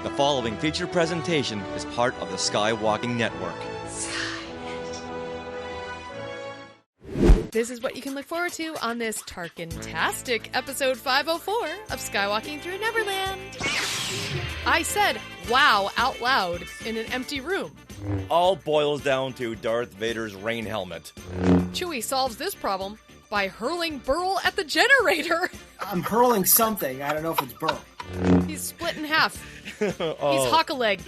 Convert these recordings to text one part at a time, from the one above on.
The following feature presentation is part of the Skywalking Network. This is what you can look forward to on this Tarkin-tastic episode 504 of Skywalking Through Neverland. I said, wow, out loud in an empty room. All boils down to Darth Vader's rain helmet. Chewie solves this problem by hurling Berl at the generator. I'm hurling something. I don't know if it's Berl. He's split in half. Oh. He's Hockaleg.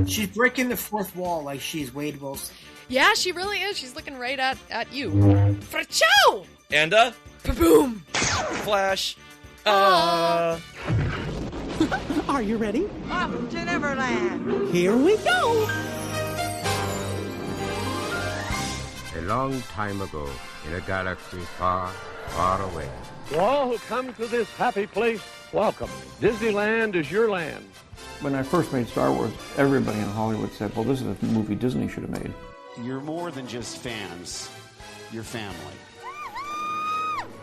She's breaking the fourth wall like she's Wade Wilson. Yeah, she really is. She's looking right at you. Fra-chow! And Ba-boom! Flash. Are you ready? Welcome to Neverland. Here we go. A long time ago, in a galaxy far, far away. To all who come to this happy place, welcome. Disneyland is your land. When I first made Star Wars, everybody in Hollywood said, well, this is a movie Disney should have made. You're more than just fans. You're family.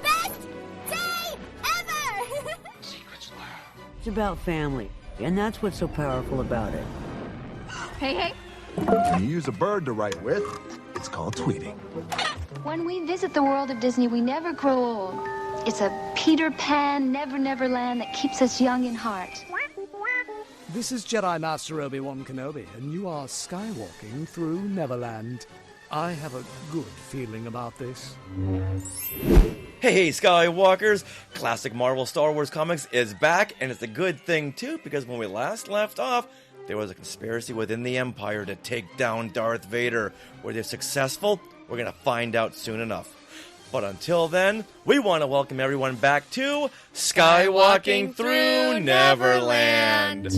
Best day ever! Secrets loud. It's about family, and that's what's so powerful about it. Hey. When you use a bird to write with, it's called tweeting. When we visit the world of Disney, we never grow old. It's a Peter Pan, Never land that keeps us young in heart. This is Jedi Master Obi-Wan Kenobi, and you are skywalking through Neverland. I have a good feeling about this. Hey, Skywalkers! Classic Marvel Star Wars comics is back, and it's a good thing, too, because when we last left off, there was a conspiracy within the Empire to take down Darth Vader. Were they successful? We're going to find out soon enough. But until then, we want to welcome everyone back to Skywalking Through Neverland.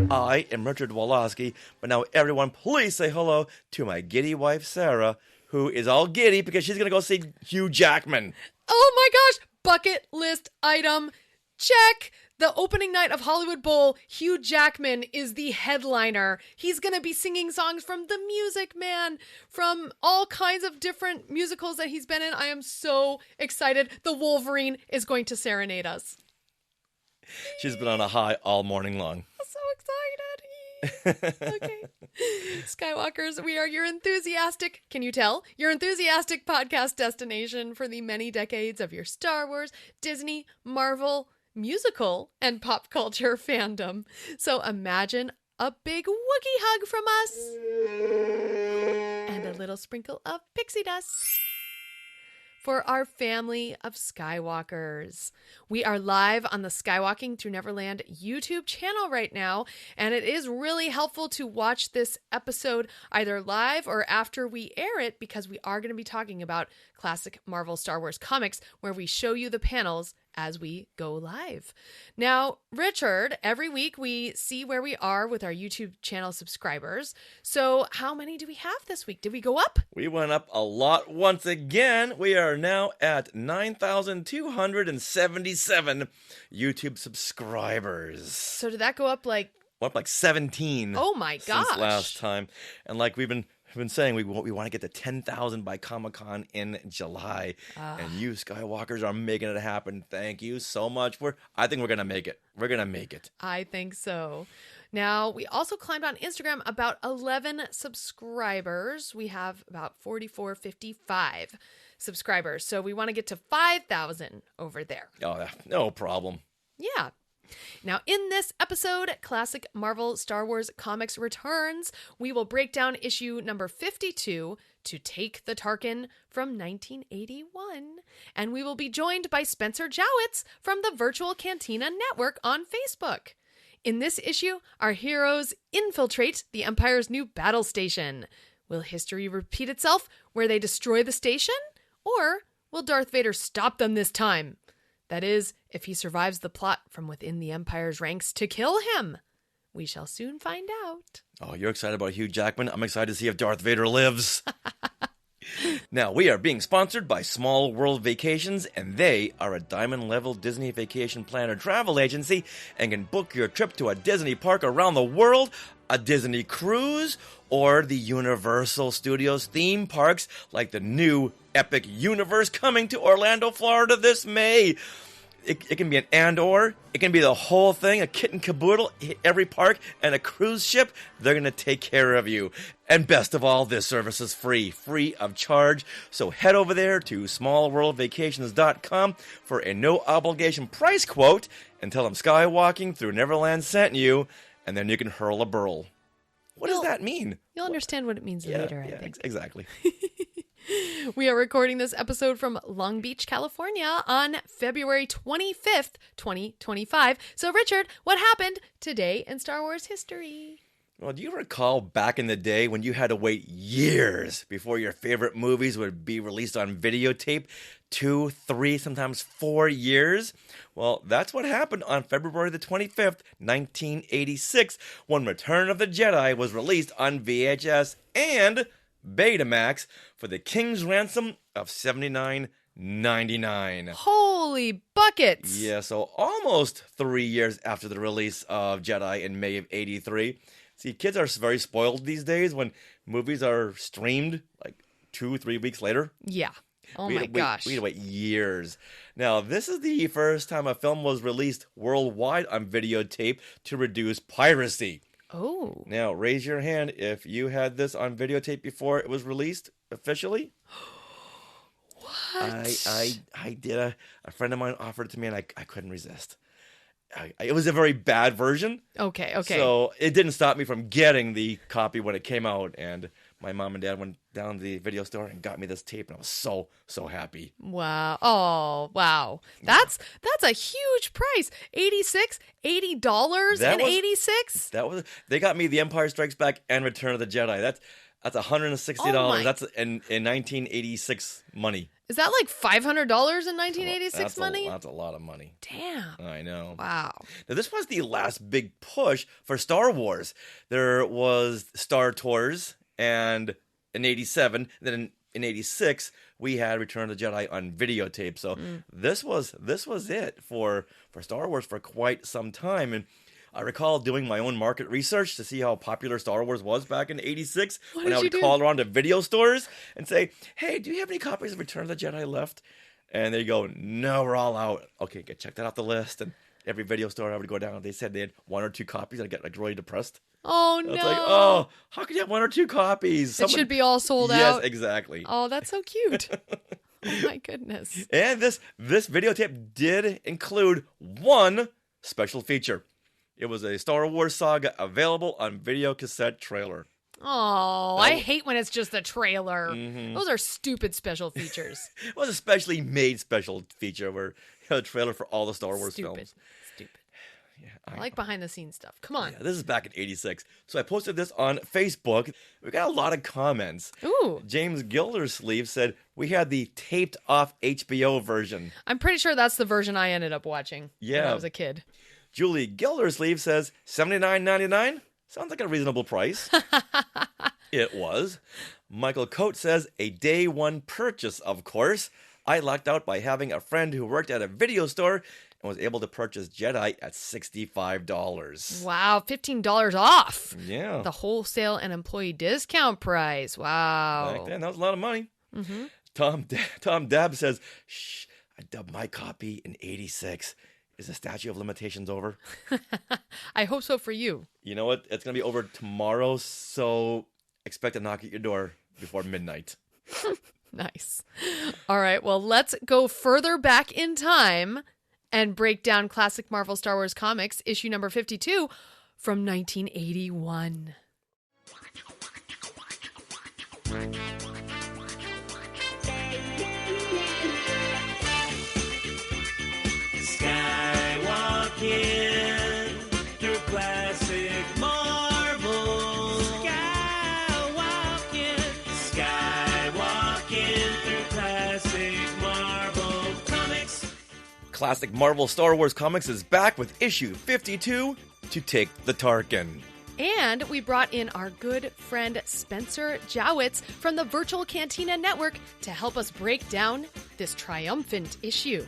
I am Richard Woloski, but now everyone please say hello to my giddy wife, Sarah, who is all giddy because she's going to go see Hugh Jackman. Oh my gosh! Bucket list item. Check! The opening night of Hollywood Bowl, Hugh Jackman is the headliner. He's going to be singing songs from The Music Man, from all kinds of different musicals that he's been in. I am so excited. The Wolverine is going to serenade us. She's been on a high all morning long. I'm so excited. Okay. Skywalkers, we are your enthusiastic, can you tell? Your enthusiastic podcast destination for the many decades of your Star Wars, Disney, Marvel, musical, and pop culture fandom. So imagine a big Wookiee hug from us and a little sprinkle of pixie dust for our family of Skywalkers. We are live on the Skywalking Through Neverland YouTube channel right now, and it is really helpful to watch this episode either live or after we air it, because we are going to be talking about classic Marvel Star Wars comics where we show you the panels as we go live. Now, Richard, every week we see where we are with our YouTube channel subscribers. So how many do we have this week? Did we go up? We went up a lot once again. We are now at 9,277 YouTube subscribers. So did that go up like 17? Oh my gosh. Since last time. And like we've been saying, we want to get to 10,000 by Comic-Con in July. And you Skywalkers are making it happen. Thank you so much. I think we're going to make it. We're going to make it. I think so. Now, we also climbed on Instagram about 11 subscribers. We have about 55 subscribers. So we want to get to 5,000 over there. Oh, no problem. Yeah. Now, in this episode, Classic Marvel Star Wars Comics returns. We will break down issue number 52 to Take the Tarkin from 1981. And we will be joined by Spencer Jawitz from the Virtual Cantina Network on Facebook. In this issue, our heroes infiltrate the Empire's new battle station. Will history repeat itself where they destroy the station? Or will Darth Vader stop them this time? That is, if he survives the plot from within the Empire's ranks to kill him. We shall soon find out. Oh, you're excited about Hugh Jackman? I'm excited to see if Darth Vader lives. Now, we are being sponsored by Small World Vacations, and they are a diamond-level Disney vacation planner travel agency and can book your trip to a Disney park around the world, a Disney cruise, or the Universal Studios theme parks like the new Epic Universe coming to Orlando, Florida this May. It can be an and/or. It can be the whole thing, a kit and caboodle, every park, and a cruise ship. They're going to take care of you. And best of all, this service is free of charge. So head over there to smallworldvacations.com for a no-obligation price quote and tell them Skywalking Through Neverland sent you, and then you can hurl a Berl. What does that mean? You'll understand what it means later, I think. Exactly. We are recording this episode from Long Beach, California on February 25th, 2025. So, Richard, what happened today in Star Wars history? Well, do you recall back in the day when you had to wait years before your favorite movies would be released on videotape? 2, 3, sometimes 4 years? Well, that's what happened on February the 25th, 1986, when Return of the Jedi was released on VHS and Betamax for the King's Ransom of $79.99. Holy buckets! Yeah, so almost 3 years after the release of Jedi in May of 83. See, kids are very spoiled these days when movies are streamed like 2-3 weeks later. Yeah. Oh my gosh. We had to wait years. Now, this is the first time a film was released worldwide on videotape to reduce piracy. Oh. Now, raise your hand if you had this on videotape before it was released officially. What? I did. A friend of mine offered it to me, and I couldn't resist. It was a very bad version. Okay. So it didn't stop me from getting the copy when it came out, and my mom and dad went down to the video store and got me this tape, and I was so happy. Wow. Oh, wow. That's a huge price. $80.86? They got me The Empire Strikes Back and Return of the Jedi. That's $160. Oh that's in 1986 money. Is that like $500 in 1986 money? That's a lot of money. Damn. I know. Wow. Now, this was the last big push for Star Wars. There was Star Tours, and in 87, then in 86, we had Return of the Jedi on videotape. So this was it for Star Wars for quite some time. And I recall doing my own market research to see how popular Star Wars was back in 86 when I would call around to video stores and say, hey, do you have any copies of Return of the Jedi left? And they go, no, we're all out. Okay, check that off the list. And every video store I would go down, they said they had 1 or 2 copies. I'd get like really depressed. Oh, no. It's like, oh, how could you have 1 or 2 copies? It should be all sold out. Yes, exactly. Oh, that's so cute. Oh, my goodness. And this videotape did include one special feature. It was a Star Wars saga available on video cassette trailer. Oh, I hate when it's just a trailer. Mm-hmm. Those are stupid special features. It was a specially made special feature where a trailer for all the Star Wars films. Stupid. Yeah, I like behind the scenes stuff. Come on. Yeah, this is back in 86. So I posted this on Facebook. We got a lot of comments. Ooh. James Gildersleeve said we had the taped off HBO version. I'm pretty sure that's the version I ended up watching when I was a kid. Julie Gildersleeve says $79.99 sounds like a reasonable price. It was. Michael Coates says a day one purchase, of course. I lucked out by having a friend who worked at a video store and was able to purchase Jedi at $65. Wow, $15 off. Yeah. The wholesale and employee discount price. Wow. Back then, that was a lot of money. Mm-hmm. Tom Dab says, shh, I dubbed my copy in 86. Is the statute of limitations over? I hope so for you. You know what? It's going to be over tomorrow, so expect a knock at your door before midnight. Nice. All right, well, let's go further back in time and break down classic Marvel Star Wars comics, issue number 52 from 1981. Skywalking through classic Marvel. Skywalking through classic Marvel comics. Classic Marvel Star Wars comics is back with issue 52 to Take the Tarkin. And we brought in our good friend Spencer Jawitz from the Virtual Cantina Network to help us break down this triumphant issue.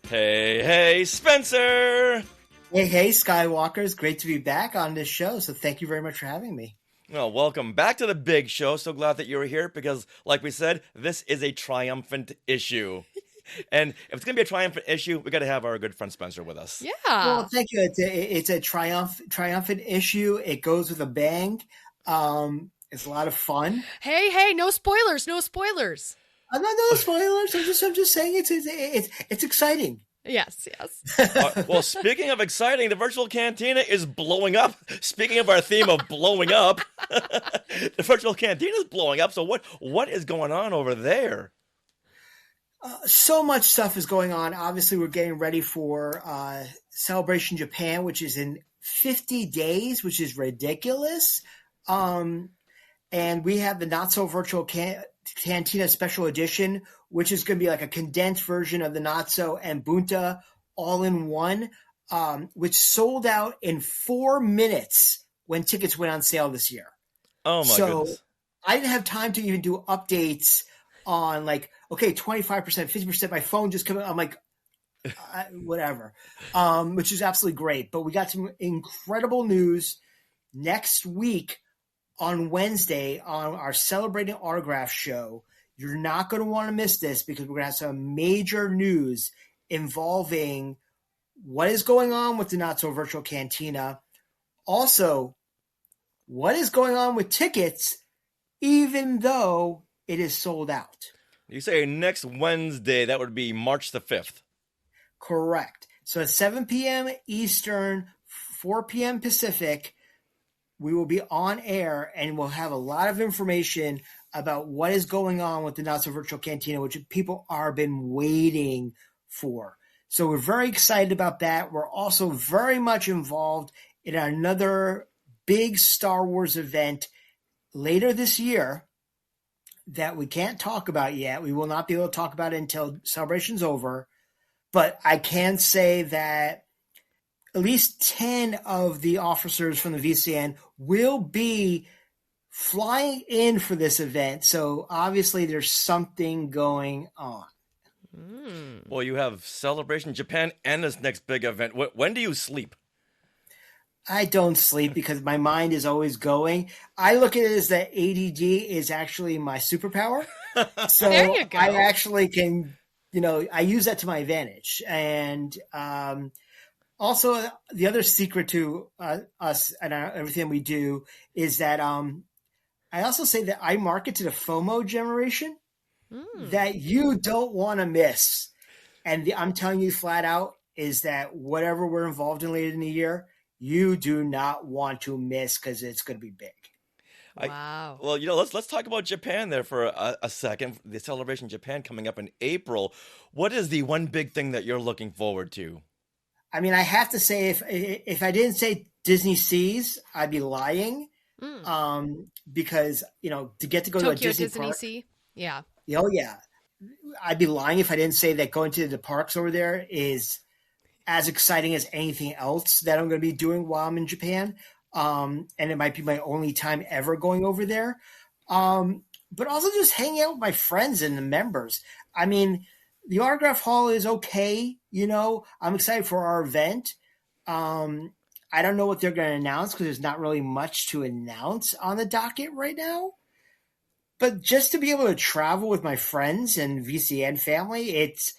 Hey, Spencer! Hey, Skywalkers. Great to be back on this show, so thank you very much for having me. Well, welcome back to the big show. So glad that you're here because, like we said, this is a triumphant issue. And if it's going to be a triumphant issue, we got to have our good friend Spencer with us. Yeah. Well, thank you. It's a triumphant issue. It goes with a bang. It's a lot of fun. Hey, no spoilers. No spoilers. No spoilers. I'm just saying it's exciting. Yes. Well, speaking of exciting, the virtual cantina is blowing up. Speaking of our theme of blowing up, the virtual cantina is blowing up. So what is going on over there? So much stuff is going on. Obviously, we're getting ready for Celebration Japan, which is in 50 days, which is ridiculous. And we have the Not So Virtual Cantina Special Edition, which is going to be like a condensed version of the Natso and Bunta all in one, which sold out in 4 minutes when tickets went on sale this year. Oh my goodness. I didn't have time to even do updates on 25%, 50%. My phone just came out. I'm like, whatever, which is absolutely great. But we got some incredible news next week on Wednesday on our Celebrating Autograph show. You're not going to want to miss this because we're going to have some major news involving what is going on with the Not So Virtual Cantina. Also, what is going on with tickets, even though it is sold out. You say next Wednesday, that would be March the 5th. Correct. So at 7 p.m. Eastern, 4 p.m. Pacific, we will be on air and we'll have a lot of information about what is going on with the Not So Virtual Cantina, which people are been waiting for. So we're very excited about that. We're also very much involved in another big Star Wars event later this year that we can't talk about yet. We will not be able to talk about it until Celebration's over. But I can say that at least 10 of the officers from the VCN will be flying in for this event. So obviously there's something going on. Well, you have Celebration Japan and this next big event. When do you sleep? I don't sleep because my mind is always going. I look at it as that ADD is actually my superpower. So there you go. I actually can, I use that to my advantage. And also the other secret to us and everything we do is that I also say that I market to the FOMO generation that you don't want to miss. And I'm telling you flat out is that whatever we're involved in later in the year, you do not want to miss because it's going to be big. Wow. Well, let's talk about Japan there for a second. The Celebration Japan coming up in April. What is the one big thing that you're looking forward to? I mean, I have to say, if I didn't say Disney Seas, I'd be lying. Because, to get to go Tokyo to a Disney park, Sea. Yeah. Oh, yeah. I'd be lying if I didn't say that going to the parks over there is as exciting as anything else that I'm going to be doing while I'm in Japan. And it might be my only time ever going over there. But also just hanging out with my friends and the members. I mean, the autograph hall is okay. I'm excited for our event. I don't know what they're going to announce because there's not really much to announce on the docket right now. But just to be able to travel with my friends and VCN family, it's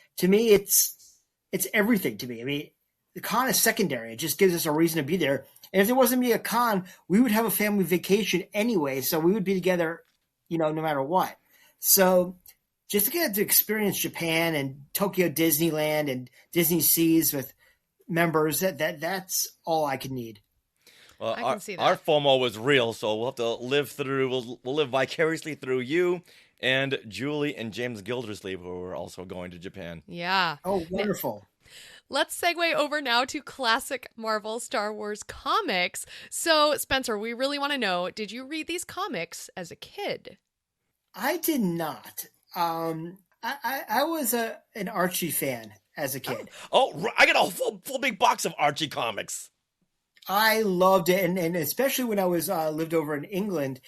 everything to me. I mean, the con is secondary. It just gives us a reason to be there. And if there wasn't be a con, we would have a family vacation anyway. So we would be together, no matter what. So just to get to experience Japan and Tokyo Disneyland and Disney Seas with members, that's all I could need. Well, I can see that. Our FOMO was real, so we'll have to live through. We'll live vicariously through you and Julie and James Gildersleeve, who are also going to Japan. Yeah. Oh, wonderful. Let's segue over now to classic Marvel Star Wars comics. So, Spencer, we really want to know, did you read these comics as a kid? I did not. I was an Archie fan as a kid. Oh, I got a full big box of Archie comics. I loved it, and especially when I was lived over in England,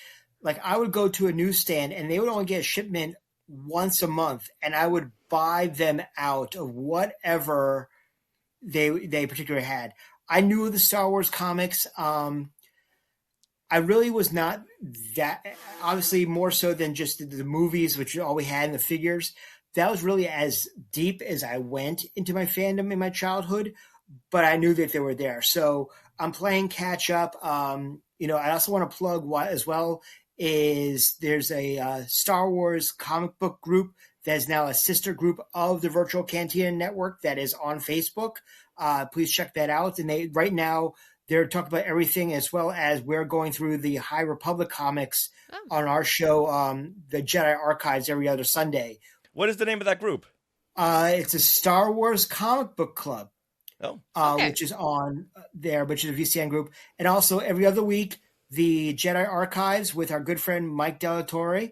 I would go to a newsstand and they would only get a shipment once a month, and I would buy them out of whatever they particularly had. I knew the Star Wars comics. I really was not that, obviously more so than just the movies, which all we had in the figures. that was really as deep as I went into my fandom in my childhood, but I knew that they were there. So I'm playing catch up. I also want to plug as well is there's a Star Wars comic book group that is now a sister group of the virtual Cantina Network that is on Facebook. Please check that out. And right now they're talking about everything, as well as we're going through the High Republic comics on our show, the Jedi Archives, every other Sunday. What is the name of that group? It's a Star Wars comic book club. Okay. Which is on there, which is a VCN group. And also every other week, the Jedi Archives with our good friend Mike Delatorre.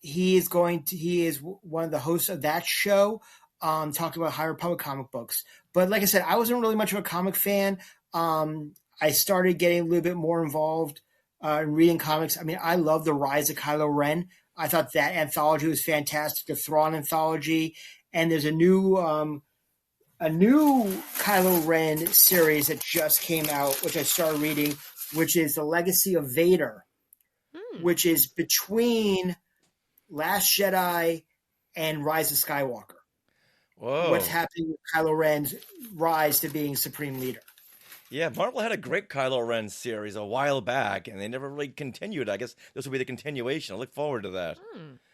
He is one of the hosts of that show, talking about High Republic comic books. But like I said, I wasn't really much of a comic fan. I started getting a little bit more involved in reading comics. I mean, I love The Rise of Kylo Ren. I thought that anthology was fantastic, the Thrawn anthology. And there's a new Kylo Ren series that just came out, which I started reading, which is The Legacy of Vader, which is between Last Jedi and Rise of Skywalker. Whoa. What's happening with Kylo Ren's rise to being Supreme Leader. Yeah, Marvel had a great Kylo Ren series a while back, and they never really continued. I guess this will be the continuation. I look forward to that.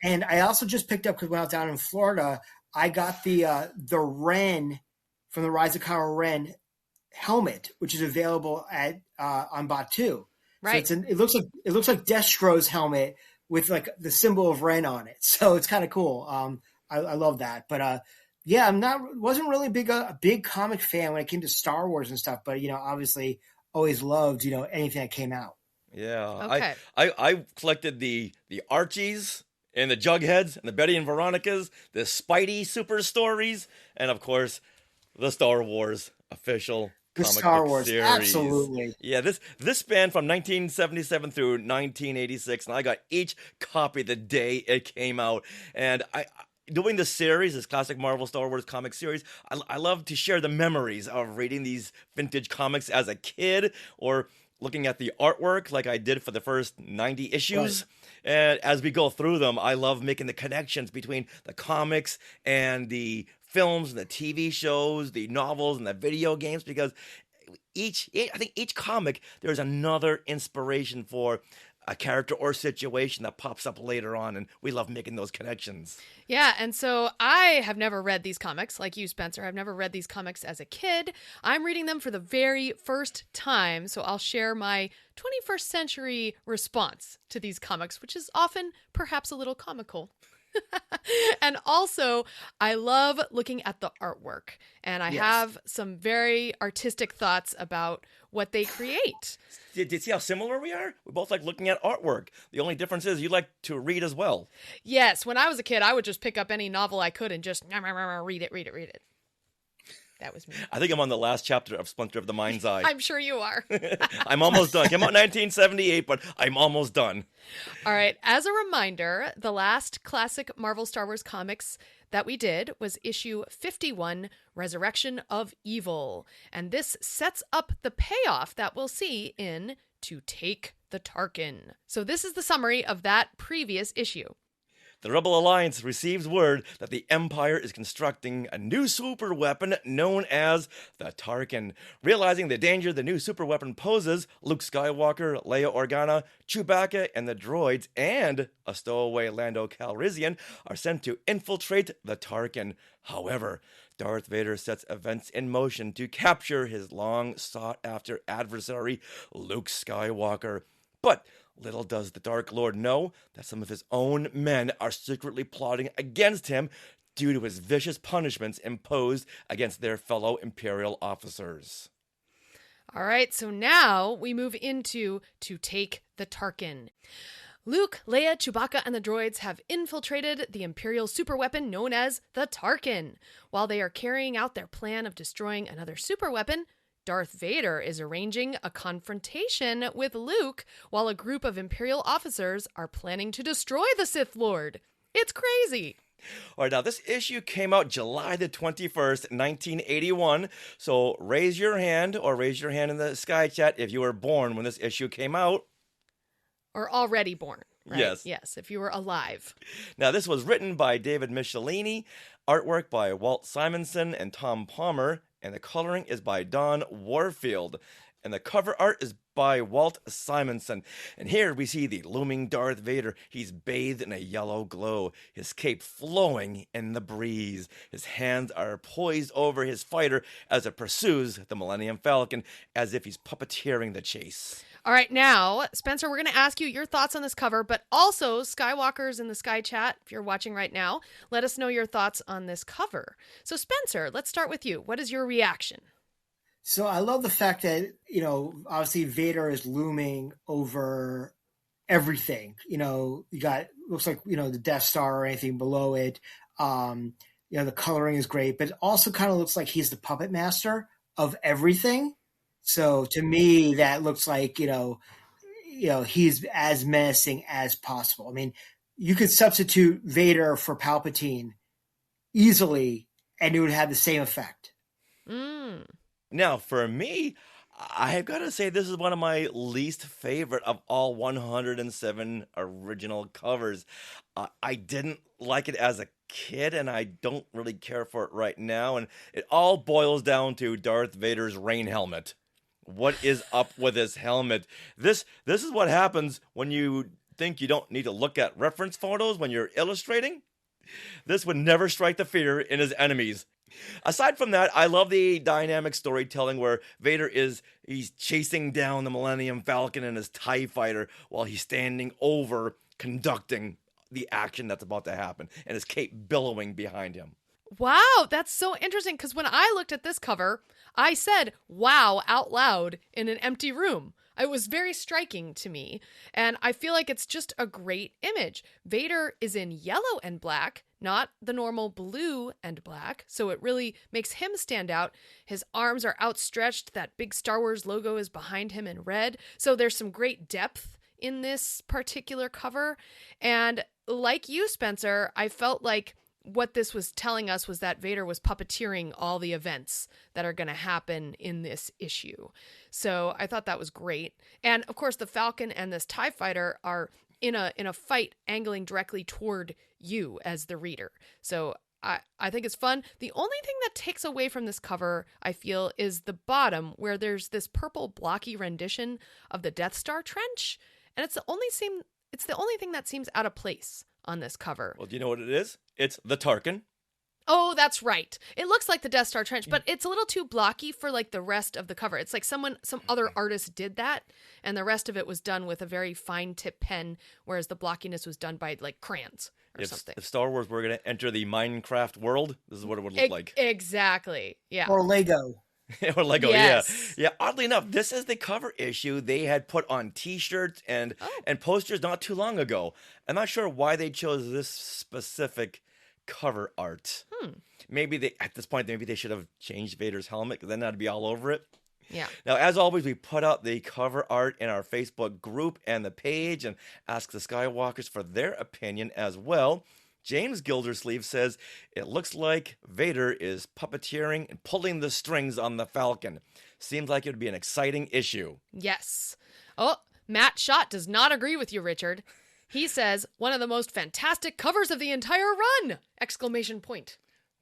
And I also just picked up, because when I was down in Florida, I got the Ren from the Rise of Kylo Ren helmet, which is available at on Batu. Right. So it looks like Destro's helmet with like the symbol of Ren on it. So it's kind of cool. I love that. But yeah, wasn't really a big comic fan when it came to Star Wars and stuff. But obviously always loved anything that came out. Yeah, Okay. I collected the Archies and the Jugheads and the Betty and Veronicas, the Spidey super stories, and of course the Star Wars official The comic Star book Wars, series. absolutely. Yeah, this spanned from 1977 through 1986, and I got each copy the day it came out. And I doing this series, this classic Marvel Star Wars comic series, I love to share the memories of reading these vintage comics as a kid, or looking at the artwork like I did for the first 90 issues. Right. And as we go through them, I love making the connections between the comics and the films and the TV shows, the novels and the video games, because I think each comic, there's another inspiration for a character or situation that pops up later on, and we love making those connections. Yeah, and so I have never read these comics, like you, Spencer. I've never read these comics as a kid. I'm reading them for the very first time, so I'll share my 21st century response to these comics, which is often perhaps a little comical. And also, I love looking at the artwork, and I have some very artistic thoughts about what they create. Did you see how similar we are? We both like looking at artwork. The only difference is you like to read as well. Yes, when I was a kid, I would just pick up any novel I could and just read it. That was me. I think I'm on the last chapter of Splinter of the Mind's Eye. I'm sure you are. I'm almost done. Came out in 1978, but I'm almost done. All right. As a reminder, the last classic Marvel Star Wars comics that we did was issue 51, Resurrection of Evil. And this sets up the payoff that we'll see in To Take the Tarkin. So this is the summary of that previous issue. The Rebel Alliance receives word that the Empire is constructing a new superweapon known as the Tarkin. Realizing the danger the new superweapon poses, Luke Skywalker, Leia Organa, Chewbacca, and the droids, and a stowaway Lando Calrissian are sent to infiltrate the Tarkin. However, Darth Vader sets events in motion to capture his long-sought-after adversary, Luke Skywalker. But little does the Dark Lord know that some of his own men are secretly plotting against him due to his vicious punishments imposed against their fellow Imperial officers. All right, so now we move into To Take the Tarkin. Luke, Leia, Chewbacca, and the droids have infiltrated the Imperial superweapon known as the Tarkin. While they are carrying out their plan of destroying another superweapon, Darth Vader is arranging a confrontation with Luke while a group of Imperial officers are planning to destroy the Sith Lord. It's crazy. All right, now this issue came out July the 21st, 1981. So raise your hand in the Sky Chat if you were born when this issue came out. Or already born. right? Yes. Yes, if you were alive. Now, this was written by David Michelinie, artwork by Walt Simonson and Tom Palmer, and the coloring is by Don Warfield. And the cover art is by Walt Simonson. And here we see the looming Darth Vader. He's bathed in a yellow glow, his cape flowing in the breeze. His hands are poised over his fighter as it pursues the Millennium Falcon, as if he's puppeteering the chase. All right, now, Spencer, we're going to ask you your thoughts on this cover, but also Skywalkers in the Sky Chat, if you're watching right now, let us know your thoughts on this cover. So, Spencer, let's start with you. What is your reaction? So I love the fact that, obviously Vader is looming over everything. You got, looks like, the Death Star or anything below it. The coloring is great, but it also kind of looks like he's the puppet master of everything. So to me, that looks like, he's as menacing as possible. I mean, you could substitute Vader for Palpatine easily, and it would have the same effect. Now, for me, I've got to say this is one of my least favorite of all 107 original covers. I didn't like it as a kid, and I don't really care for it right now. And it all boils down to Darth Vader's rain helmet. What is up with his helmet? This is what happens when you think you don't need to look at reference photos when you're illustrating. This would never strike the fear in his enemies. Aside from that, I love the dynamic storytelling where Vader he's chasing down the Millennium Falcon and his TIE fighter while he's standing over conducting the action that's about to happen, and his cape billowing behind him. Wow, that's so interesting, because when I looked at this cover, I said, wow, out loud in an empty room. It was very striking to me, and I feel like it's just a great image. Vader is in yellow and black, not the normal blue and black, so it really makes him stand out. His arms are outstretched, that big Star Wars logo is behind him in red, so there's some great depth in this particular cover. And like you, Spencer, I felt like what this was telling us was that Vader was puppeteering all the events that are going to happen in this issue. So I thought that was great. And of course, the Falcon and this TIE fighter are in a fight angling directly toward you as the reader. So I think it's fun. The only thing that takes away from this cover, I feel, is the bottom, where there's this purple blocky rendition of the Death Star trench. And it's the only thing that seems out of place on this cover. Well, do you know what it is? It's the Tarkin. Oh, that's right. It looks like the Death Star trench, but it's a little too blocky for like the rest of the cover. It's like some other artist did that, and the rest of it was done with a very fine tip pen, whereas the blockiness was done by like crayons or something. If Star Wars were going to enter the Minecraft world, this is what it would look like. Exactly. Yeah. Or Lego. Or Lego, yes. Yeah. Oddly enough, this is the cover issue they had put on T-shirts and posters not too long ago. I'm not sure why they chose this specific cover art. Maybe at this point, maybe they should have changed Vader's helmet, because then that'd be all over it. Yeah. Now, as always, we put out the cover art in our Facebook group and the page, and ask the Skywalkers for their opinion as well. James Gildersleeve says, it looks like Vader is puppeteering and pulling the strings on the Falcon. Seems like it would be an exciting issue. Yes. Oh, Matt Schott does not agree with you, Richard. He says, one of the most fantastic covers of the entire run! Exclamation point.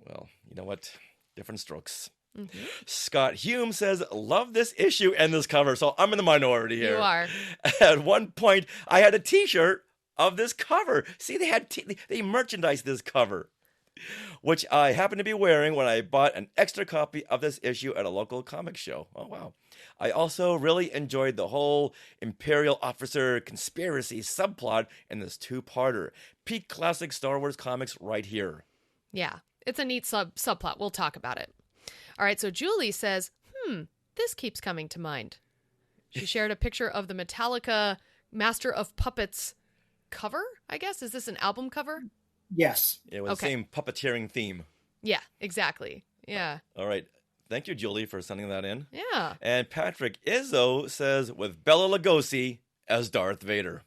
Well, you know what? Different strokes. Mm-hmm. Scott Hume says, love this issue and this cover. So I'm in the minority here. You are. At one point, I had a T-shirt of this cover. See, they merchandised this cover, which I happened to be wearing when I bought an extra copy of this issue at a local comic show. Oh, wow. I also really enjoyed the whole Imperial officer conspiracy subplot in this two-parter. Peak classic Star Wars comics right here. Yeah, it's a neat subplot. We'll talk about it. All right, so Julie says, this keeps coming to mind. She shared a picture of the Metallica Master of Puppets cover, I guess. Is this an album cover? Yes. It was the same puppeteering theme. Yeah, exactly. Yeah. All right. Thank you, Julie, for sending that in. Yeah. And Patrick Izzo says, with Bela Lugosi as Darth Vader.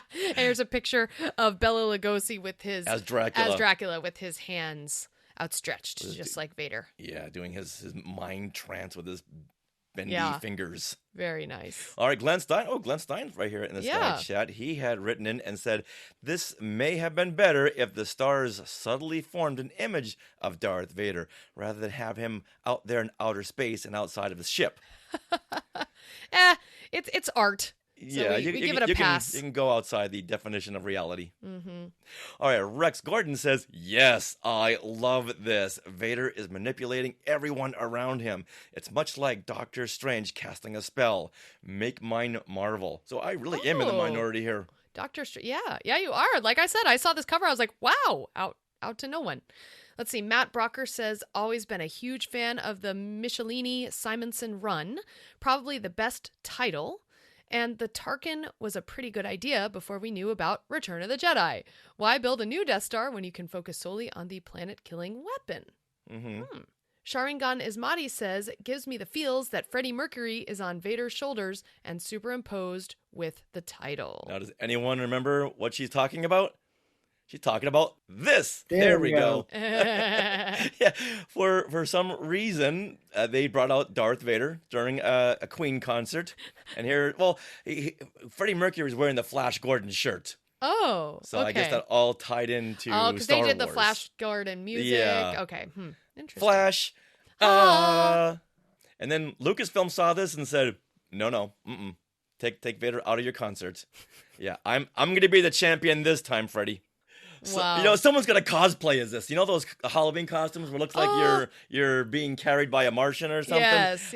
Here's a picture of Bela Lugosi with his... As Dracula, with his hands outstretched, just like Vader. Yeah, doing his mind trance with his bendy Yeah. fingers. Very nice. All right, Glenn Stein. Oh, Glenn Stein's right here in the Yeah. Sky chat. He had written in and said, this may have been better if the stars subtly formed an image of Darth Vader rather than have him out there in outer space and outside of his ship. It's art. So we give it a pass. You can go outside the definition of reality. Mm-hmm. All right, Rex Gordon says, yes, I love this. Vader is manipulating everyone around him. It's much like Doctor Strange casting a spell. Make mine marvel. So I really am in the minority here. Doctor Strange. Yeah, you are. Like I said, I saw this cover. I was like, wow, out to no one. Let's see. Matt Brocker says, always been a huge fan of the Michelinie Simonson run. Probably the best title. And the Tarkin was a pretty good idea before we knew about Return of the Jedi. Why build a new Death Star when you can focus solely on the planet-killing weapon? Sharingan Ismati says, gives me the feels that Freddie Mercury is on Vader's shoulders and superimposed with the title. Now, does anyone remember what she's talking about? She's talking about this. There we go. Yeah, for some reason, they brought out Darth Vader during a Queen concert. And here, Freddie Mercury was wearing the Flash Gordon shirt. Oh, so okay. I guess that all tied into Star Wars. because they did the Flash Gordon music. Yeah. Okay, interesting. Flash. And then Lucasfilm saw this and said, no, take Vader out of your concert. Yeah, I'm going to be the champion this time, Freddie. So, wow. Someone's gonna cosplay as this. You know those Halloween costumes where it looks like you're being carried by a Martian or something. Yes.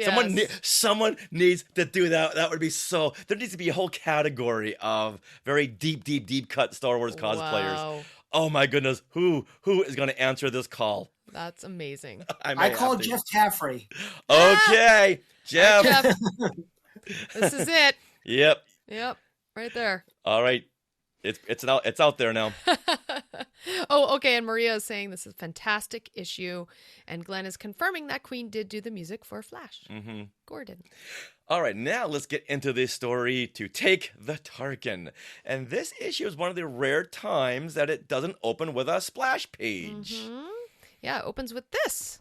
Someone needs to do that. That would be so. There needs to be a whole category of very deep cut Star Wars cosplayers. Wow. Oh my goodness, who is gonna answer this call? That's amazing. I call Jeff Caffrey. Okay, Jeff. All right, Jeff. This is it. Yep. Right there. All right. It's out there now. Oh, okay. And Maria is saying this is a fantastic issue. And Glenn is confirming that Queen did do the music for Flash. Gordon. All right, now let's get into this story to Take the Tarkin. And this issue is one of the rare times that it doesn't open with a splash page. Yeah, it opens with this.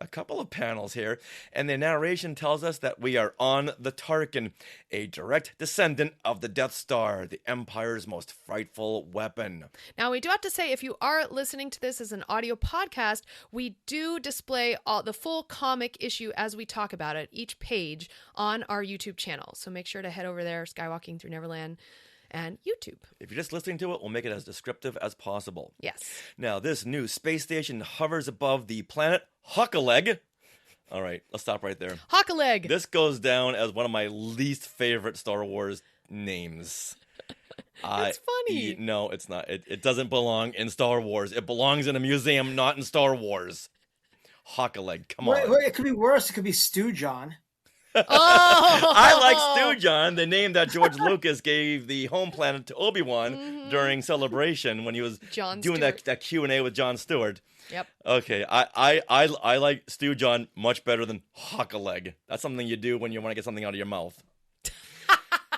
A couple of panels here, and the narration tells us that we are on the Tarkin, a direct descendant of the Death Star, the Empire's most frightful weapon. Now, we do have to say, if you are listening to this as an audio podcast, we do display the full comic issue as we talk about it, each page, on our YouTube channel. So make sure to head over there, Skywalking Through Neverland, and YouTube. If you're just listening to it, we'll make it as descriptive as possible. Yes. Now, this new space station hovers above the planet Hockaleg. All right, let's stop right there. Hockaleg. This goes down as one of my least favorite Star Wars names. It's funny. No, it's not. It doesn't belong in Star Wars. It belongs in a museum, not in Star Wars. Hockaleg, come on. Wait, it could be worse. It could be Stu John. I like Stu John, the name that George Lucas gave the home planet to Obi-Wan during Celebration when he was doing that Q&A with Jon Stewart. Yep. Okay, I like Stu John much better than Hockaleg. That's something you do when you want to get something out of your mouth.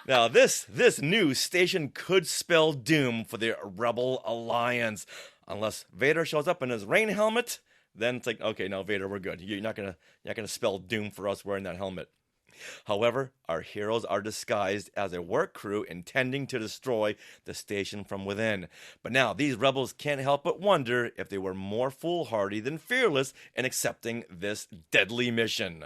Now, this new station could spell doom for the Rebel Alliance. Unless Vader shows up in his rain helmet, then it's like, okay, no, Vader, we're good. You're not gonna spell doom for us wearing that helmet. However, our heroes are disguised as a work crew intending to destroy the station from within. But now, these rebels can't help but wonder if they were more foolhardy than fearless in accepting this deadly mission.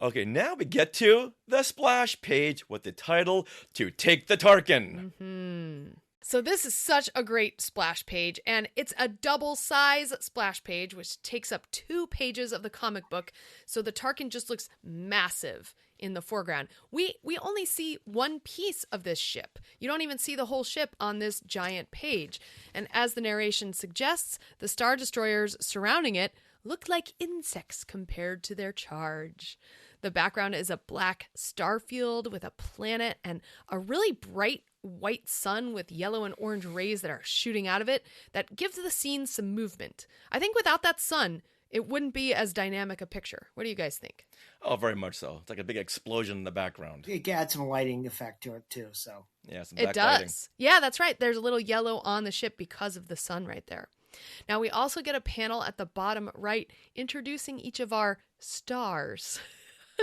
Okay, now we get to the splash page with the title, To Take the Tarkin. So this is such a great splash page, and it's a double-size splash page, which takes up 2 pages of the comic book, so the Tarkin just looks massive in the foreground. We only see one piece of this ship. You don't even see the whole ship on this giant page. And as the narration suggests, the Star Destroyers surrounding it look like insects compared to their charge. The background is a black star field with a planet and a really bright white sun with yellow and orange rays that are shooting out of it that gives the scene some movement. I think without that sun, it wouldn't be as dynamic a picture. What do you guys think? Oh, very much so. It's like a big explosion in the background. It adds some lighting effect to it too. So yeah, some it does. Yeah, that's right. There's a little yellow on the ship because of the sun right there. Now we also get a panel at the bottom right introducing each of our stars.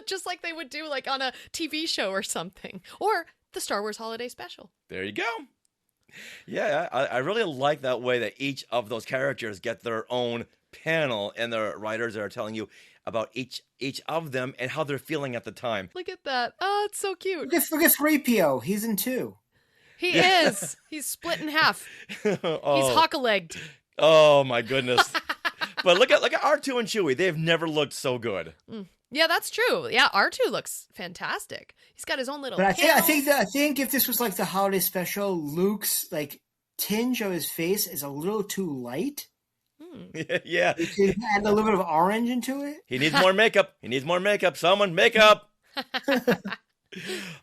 Just like they would do like on a TV show or something. Or the Star Wars Holiday Special. There you go. Yeah, I really like that way that each of those characters get their own panel, and the writers are telling you about each of them and how they're feeling at the time. Look at that. Oh, it's so cute. Look at 3PO. He's in 2. He is. He's split in half. He's Hockaleg. Oh my goodness. But look at R2 and Chewie. They've never looked so good. Yeah, that's true. Yeah, R2 looks fantastic. He's got his own little. But I think if this was like the holiday special, Luke's like tinge of his face is a little too light. Yeah. You could add a little bit of orange into it. He needs more makeup. Someone makeup.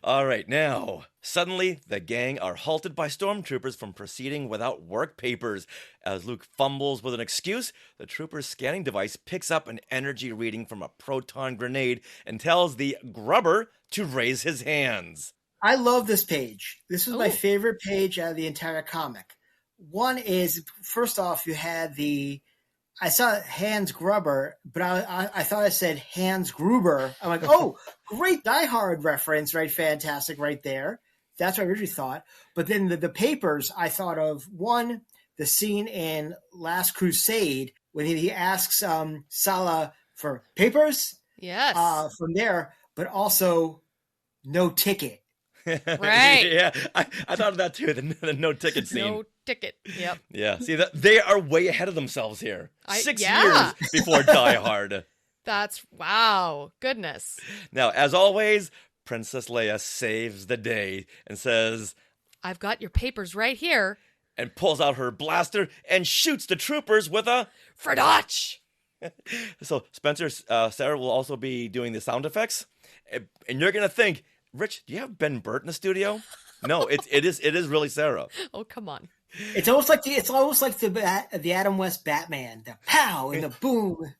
All right, now, suddenly the gang are halted by stormtroopers from proceeding without work papers. As Luke fumbles with an excuse, the trooper's scanning device picks up an energy reading from a proton grenade and tells the grubber to raise his hands. I love this page. This was my favorite page out of the entire comic. One is, first off, you had I saw Hans Gruber, but I thought it said Hans Gruber. I'm like, oh, great Die Hard reference, right? Fantastic right there. That's what I originally thought. But then the papers, I thought of, one, the scene in Last Crusade when he asks Salah for papers. Yes. From there, but also no ticket. Right. Yeah, I thought of that too, the no ticket scene. No ticket, yep. Yeah, see, they are way ahead of themselves here. 6 yeah. years before Die Hard. That's, wow, goodness. Now, as always, Princess Leia saves the day and says, I've got your papers right here. And pulls out her blaster and shoots the troopers with a Fradach. So Spencer, Sarah will also be doing the sound effects. And you're going to think, Rich, do you have Ben Burt in the studio? No, it is really Sarah. Oh, come on. It's almost like the Adam West Batman, the pow and the boom,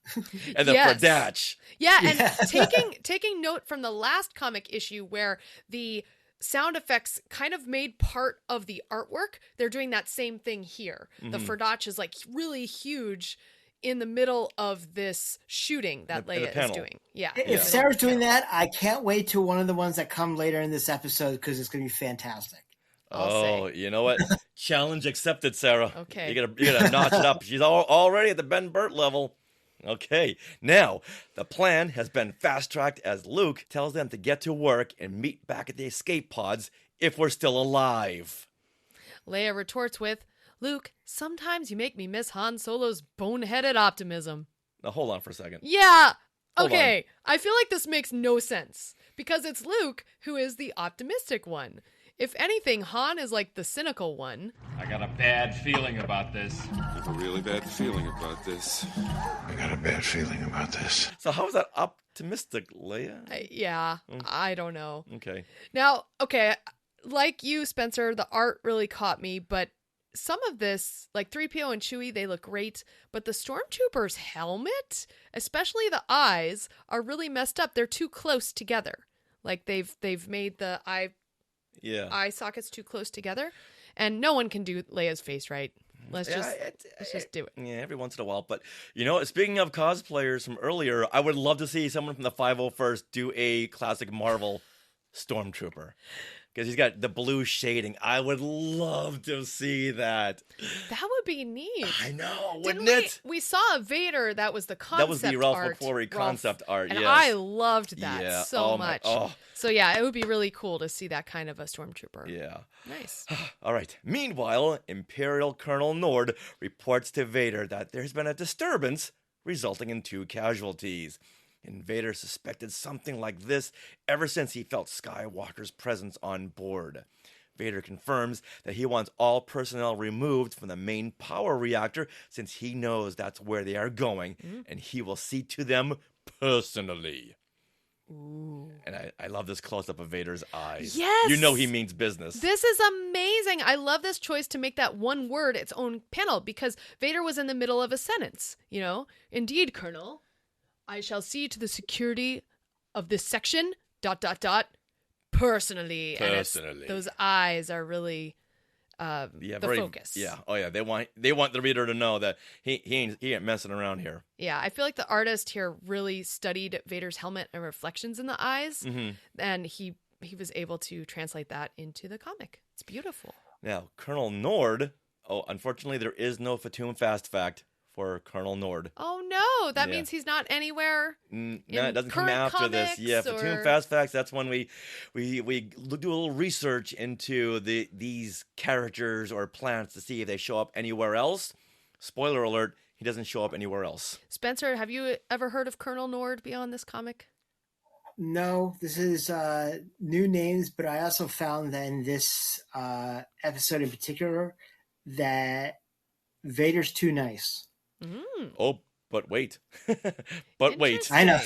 and the Fradach. Yeah, and taking note from the last comic issue where the sound effects kind of made part of the artwork. They're doing that same thing here. Mm-hmm. The Fradach is like really huge in the middle of this shooting that Leia is doing. Yeah. If Sarah's doing that, I can't wait to one of the ones that come later in this episode because it's going to be fantastic. You know what? Challenge accepted, Sarah. Okay. You gotta notch it up. She's already at the Ben Burt level. Okay. Now, the plan has been fast-tracked as Luke tells them to get to work and meet back at the escape pods if we're still alive. Leia retorts with, Luke, sometimes you make me miss Han Solo's boneheaded optimism. Now, hold on for a second. Yeah. Okay. I feel like this makes no sense because it's Luke who is the optimistic one. If anything, Han is like the cynical one. I got a bad feeling about this. I have a really bad feeling about this. I got a bad feeling about this. So how is that optimistic, Leia? I don't know. Okay. Now, like you, Spencer, the art really caught me, but some of this, like 3PO and Chewie, they look great, but the Stormtrooper's helmet, especially the eyes, are really messed up. They're too close together. Like they've made the eye sockets too close together, and no one can do Leia's face right. Let's just do it. Yeah, every once in a while. But speaking of cosplayers from earlier, I would love to see someone from the 501st do a classic Marvel Stormtrooper. Because he's got the blue shading. I would love to see that. That would be neat. I know, wouldn't it? We saw a Vader that was the concept art. That was the Ralph McQuarrie concept art, and yes. I loved that so much. So yeah, it would be really cool to see that kind of a stormtrooper. Yeah. Nice. All right. Meanwhile, Imperial Colonel Nord reports to Vader that there's been a disturbance resulting in 2 casualties. And Vader suspected something like this ever since he felt Skywalker's presence on board. Vader confirms that he wants all personnel removed from the main power reactor since he knows that's where they are going, and he will see to them personally. Ooh. And I love this close-up of Vader's eyes. Yes! You know he means business. This is amazing. I love this choice to make that one word its own panel because Vader was in the middle of a sentence. Indeed, Colonel. I shall see to the security of this section, ... personally. Personally. And those eyes are really focus. Yeah. Oh yeah. They want the reader to know that he ain't messing around here. Yeah, I feel like the artist here really studied Vader's helmet and reflections in the eyes, and he was able to translate that into the comic. It's beautiful. Now, Colonel Nord. Oh, unfortunately, there is no Fatum Fast Fact for Colonel Nord. Oh no, that means he's not anywhere. No, it doesn't come after this. Yeah, Fatum Fast Facts. That's when we do a little research into these characters or planets to see if they show up anywhere else. Spoiler alert: he doesn't show up anywhere else. Spencer, have you ever heard of Colonel Nord beyond this comic? No, this is new names, but I also found that in this episode in particular that Vader's too nice. Oh, but wait. But wait. I know.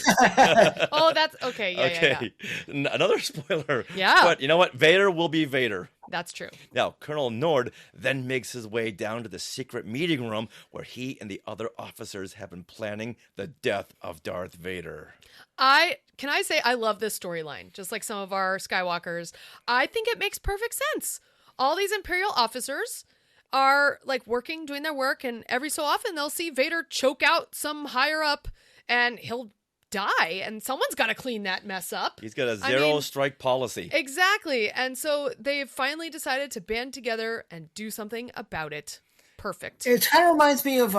Oh, that's okay. Yeah. Another spoiler. Yeah. But you know what? Vader will be Vader. That's true. Now, Colonel Nord then makes his way down to the secret meeting room where he and the other officers have been planning the death of Darth Vader. Can I say I love this storyline, just like some of our Skywalkers. I think it makes perfect sense. All these Imperial officers are like working, doing their work, and every so often they'll see Vader choke out some higher up and he'll die, and someone's got to clean that mess up. He's got a zero strike policy. Exactly. And so they've finally decided to band together and do something about it. Perfect. It kind of reminds me of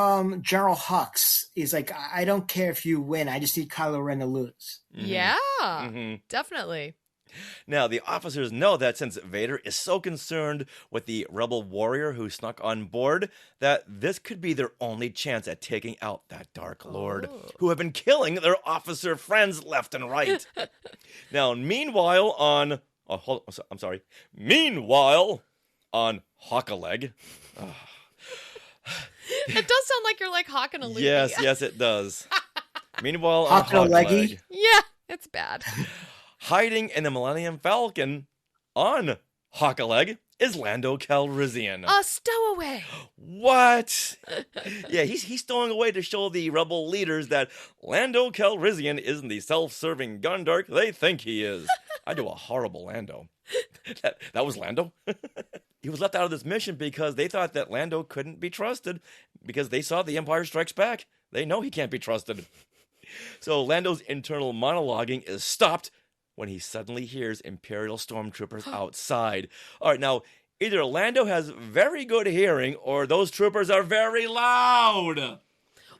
General Hux. He's like, I don't care if you win. I just need Kylo Ren to lose. Yeah, definitely. Now, the officers know that since Vader is so concerned with the rebel warrior who snuck on board, that this could be their only chance at taking out that Dark Lord, who have been killing their officer friends left and right. Now, meanwhile on Hockaleg. It does sound like you're like hawking a loogie. Yes, it does. Meanwhile on Hockaleg. Yeah, it's bad. Hiding in the Millennium Falcon on Hockaleg is Lando Calrissian. A stowaway. What? Yeah, he's stowing away to show the rebel leaders that Lando Calrissian isn't the self-serving Gundark they think he is. I do a horrible Lando. That was Lando? He was left out of this mission because they thought that Lando couldn't be trusted because they saw The Empire Strikes Back. They know he can't be trusted. So Lando's internal monologuing is stopped when he suddenly hears Imperial stormtroopers outside. All right, now, either Lando has very good hearing or those troopers are very loud.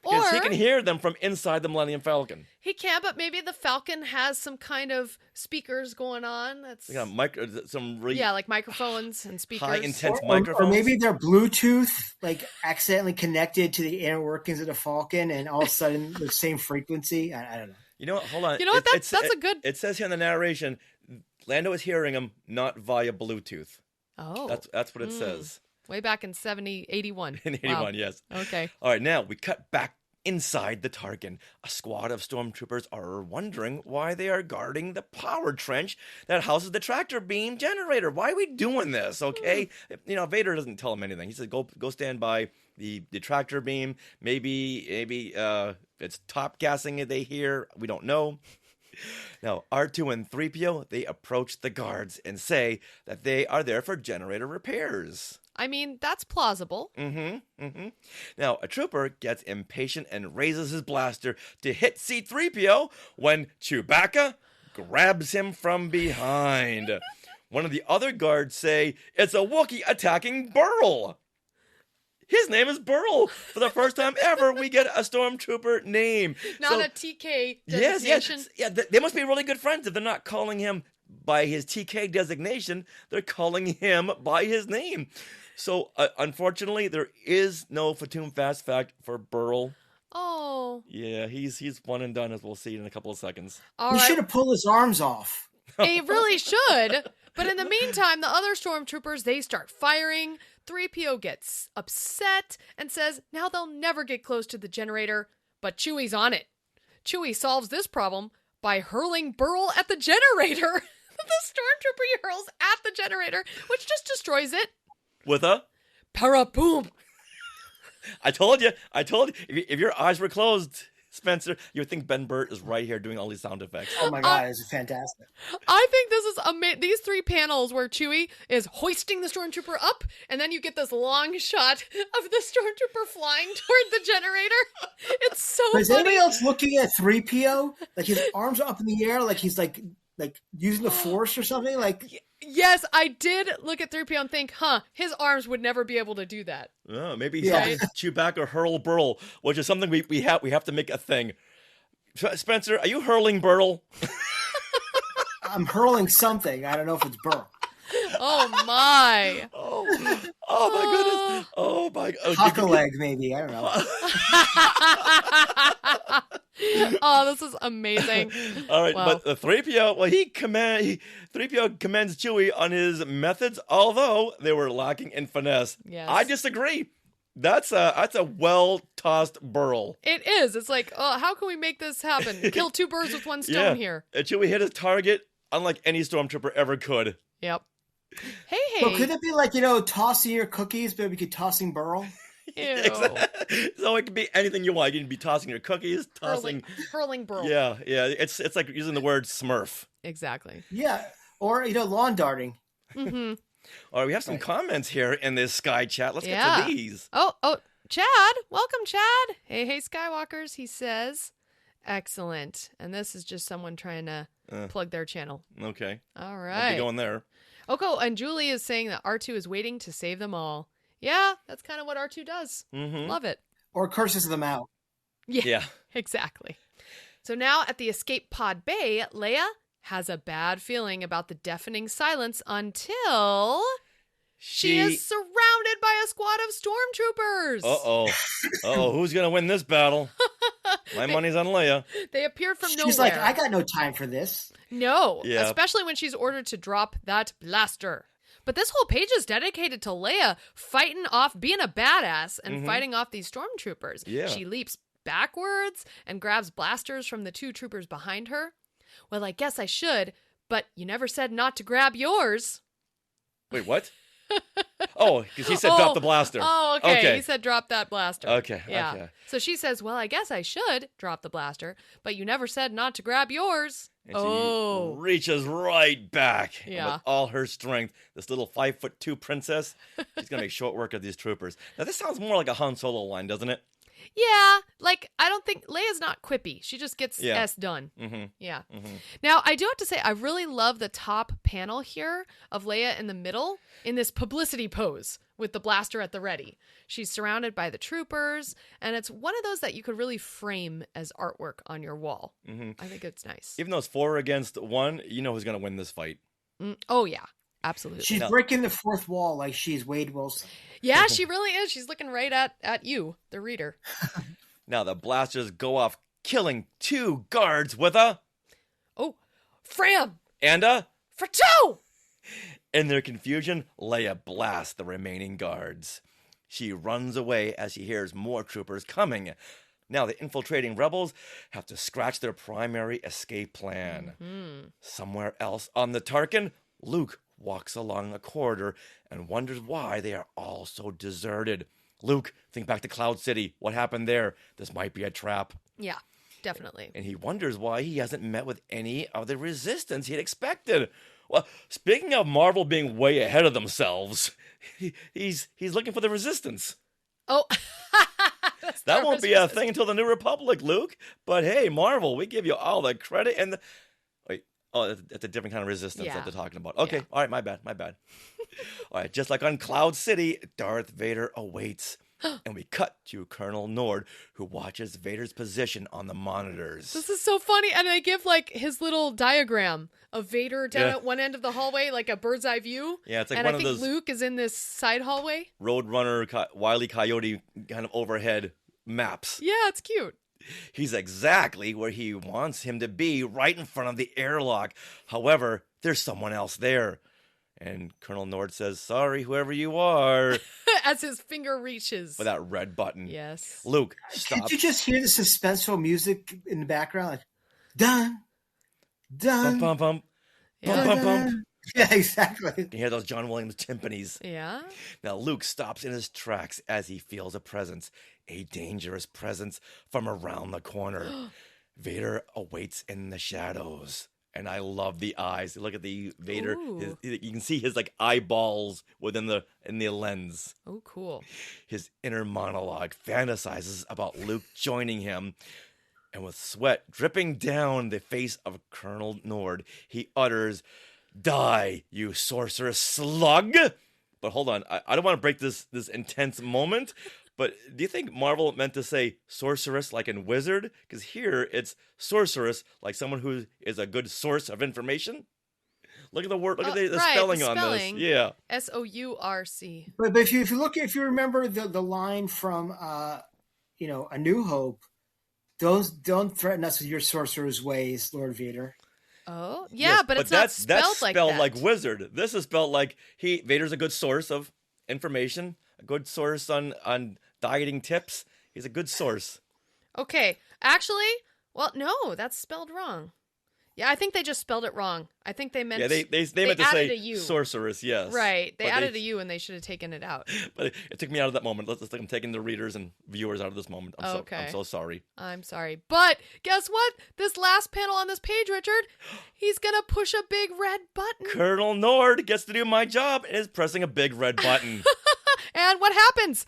Because he can hear them from inside the Millennium Falcon. He can, but maybe the Falcon has some kind of speakers going on. That's like microphones and speakers. High intense microphones. Or maybe they're Bluetooth, like accidentally connected to the inner workings of the Falcon, and all of a sudden the same frequency. I don't know. You know what? Hold on. You know what? That's a good. It says here in the narration, Lando is hearing him not via Bluetooth. Oh, that's what it says. Way back in 81. In 81, yes. Okay. All right, now we cut back inside the Tarkin. A squad of stormtroopers are wondering why they are guarding the power trench that houses the tractor beam generator. Why are we doing this? Okay, you know, Vader doesn't tell them anything. He says, "Go stand by the tractor beam. Maybe it's top gassing they hear. We don't know." Now, R2 and 3PO, they approach the guards and say that they are there for generator repairs. I mean, that's plausible. Now, a trooper gets impatient and raises his blaster to hit C-3PO when Chewbacca grabs him from behind. One of the other guards say, it's a Wookiee attacking Berl. His name is Berl. For the first time ever, we get a stormtrooper name. Not a TK designation. Yes. Yeah, they must be really good friends if they're not calling him by his TK designation. They're calling him by his name. So, unfortunately, there is no Fatum Fast Fact for Berl. Oh. Yeah, he's one and done, as we'll see in a couple of seconds. He should have pulled his arms off. He really should. But in the meantime, the other stormtroopers, they start firing. 3PO gets upset and says now they'll never get close to the generator, but Chewie's on it. Chewie solves this problem by hurling Berl at the generator. The stormtrooper hurls at the generator, which just destroys it. With a para-boom. I told you. If your eyes were closed, Spencer, you would think Ben Burt is right here doing all these sound effects. Oh my God, it's fantastic. I think this is amazing. These 3 panels where Chewie is hoisting the stormtrooper up, and then you get this long shot of the stormtrooper flying toward the generator. It's so But is funny. anybody else looking at 3PO? Like his arms are up in the air, like he's like using the Force or something? Like, Yes, I did look at 3PO and think, his arms would never be able to do that. Oh, maybe he's talking Chewbacca Hurl Berl, which is something we have to make a thing. Spencer, are you hurling Berl? I'm hurling something. I don't know if it's Berl. Oh my! Oh my goodness! Oh my! Hockaleg, maybe. I don't know. Oh, this is amazing. All right, Wow. but 3PO, well, 3PO commends Chewie on his methods, although they were lacking in finesse. Yes. I disagree. That's a well-tossed Berl. It is. It's like, how can we make this happen? Kill 2 birds with 1 stone here. And Chewie hit his target unlike any stormtrooper ever could. Yep. Hey. Well, could it be like, tossing your cookies, but we could tossing Berl? Ew. So it could be anything you want. You can be tossing your cookies, tossing... Hurling Berl. Yeah. It's like using the word Smurf. Exactly. Yeah. Or, lawn darting. Mm-hmm. All right, we have some comments here in this Sky chat. Let's get to these. Oh, Chad. Welcome, Chad. Hey, Skywalkers, he says. Excellent. And this is just someone trying to plug their channel. Okay. All Won't right. be going there. Okay, and Julie is saying that R2 is waiting to save them all. Yeah, that's kind of what R2 does. Mm-hmm. Love it. Or curses them out. Yeah, exactly. So now at the escape pod bay, Leia has a bad feeling about the deafening silence until she is surrounded by a squad of stormtroopers. Uh-oh, who's going to win this battle? My money's on Leia. They appear from nowhere. She's like, I got no time for this. No, Yeah. especially when she's ordered to drop that blaster. But this whole page is dedicated to Leia fighting off, being a badass and fighting off these stormtroopers. Yeah. She leaps backwards and grabs blasters from the 2 troopers behind her. Well, I guess I should, but you never said not to grab yours. Wait, what? Oh, because he said drop the blaster. Oh, okay. He said drop that blaster. Okay, Yeah. okay. So she says, well, I guess I should drop the blaster, but you never said not to grab yours. And she reaches right back. And Yeah. with all her strength, this little 5'2" princess, she's going to make short work of these troopers. Now, this sounds more like a Han Solo line, doesn't it? Yeah, like, I don't think Leia's not quippy. She just gets Yeah. S done. Mm-hmm. Yeah. Mm-hmm. Now, I do have to say, I really love the top panel here of Leia in the middle in this publicity pose with the blaster at the ready. She's surrounded by the troopers, and it's one of those that you could really frame as artwork on your wall. Mm-hmm. I think it's nice. Even though it's 4 against 1, you know who's going to win this fight. Oh, yeah. Absolutely. She's breaking the 4th wall like she's Wade Wilson. Yeah, she really is. She's looking right at you, the reader. Now, the blasters go off, killing 2 guards with a... Oh, Fram! And a... For 2! In their confusion, Leia blasts the remaining guards. She runs away as she hears more troopers coming. Now, the infiltrating rebels have to scratch their primary escape plan. Mm-hmm. Somewhere else on the Tarkin, Luke walks along a corridor and wonders why they are all so deserted. Luke, think back to Cloud City. What happened there? This might be a trap. Yeah, definitely. And he wonders why he hasn't met with any of the resistance he'd expected. Well, speaking of Marvel being way ahead of themselves, he's looking for the resistance. Oh, that won't be a thing until the New Republic, Luke. But hey, Marvel, we give you all the credit and the... Wait, oh, that's a different kind of resistance that they're talking about. Okay, all right, my bad. All right, just like on Cloud City, Darth Vader awaits. And we cut to Colonel Nord, who watches Vader's position on the monitors. This is so funny. And they give like his little diagram of Vader down at one end of the hallway, like a bird's eye view. Yeah, it's like and one I of think those Luke is in this side hallway. Roadrunner, Wile E. Coyote kind of overhead maps. Yeah, it's cute. He's exactly where he wants him to be, right in front of the airlock. However, there's someone else there. And Colonel Nord says, sorry, whoever you are. As his finger reaches. For that red button. Yes. Luke, stop. Did you just hear the suspenseful music in the background? Like, dun, dun. Bum, bum, bum. Yeah. Bum, bum, bum. Yeah, exactly. You hear those John Williams timpanis. Yeah. Now Luke stops in his tracks as he feels a presence. a dangerous presence from around the corner. Vader awaits in the shadows. And I love the eyes. Look at the Vader. You can see his like eyeballs in the lens. Oh, cool. His inner monologue fantasizes about Luke joining him. And with sweat dripping down the face of Colonel Nord, he utters, "Die, you sorcerous slug!" But hold on, I don't want to break this intense moment, but do you think Marvel meant to say sorceress like in wizard? Because here it's sorceress like someone who is a good source of information. Look at the word. Look at the spelling on this. Yeah, SOURC. But if you remember the line from A New Hope, don't threaten us with your sorcerer's ways, Lord Vader. Oh, yeah, yes, but it's not spelled like that. That's spelled like wizard. This is spelled like Vader's a good source of information, a good source on dieting tips. He's a good source. Okay. Actually, well, no, that's spelled wrong. Yeah, I think they just spelled it wrong. I think they meant they meant to say sorceress, yes. Right. They added a U and they should have taken it out. But it took me out of that moment. I'm taking the readers and viewers out of this moment. I'm so sorry. I'm sorry. But guess what? This last panel on this page, Richard, he's going to push a big red button. Colonel Nord gets to do my job and is pressing a big red button. And what happens?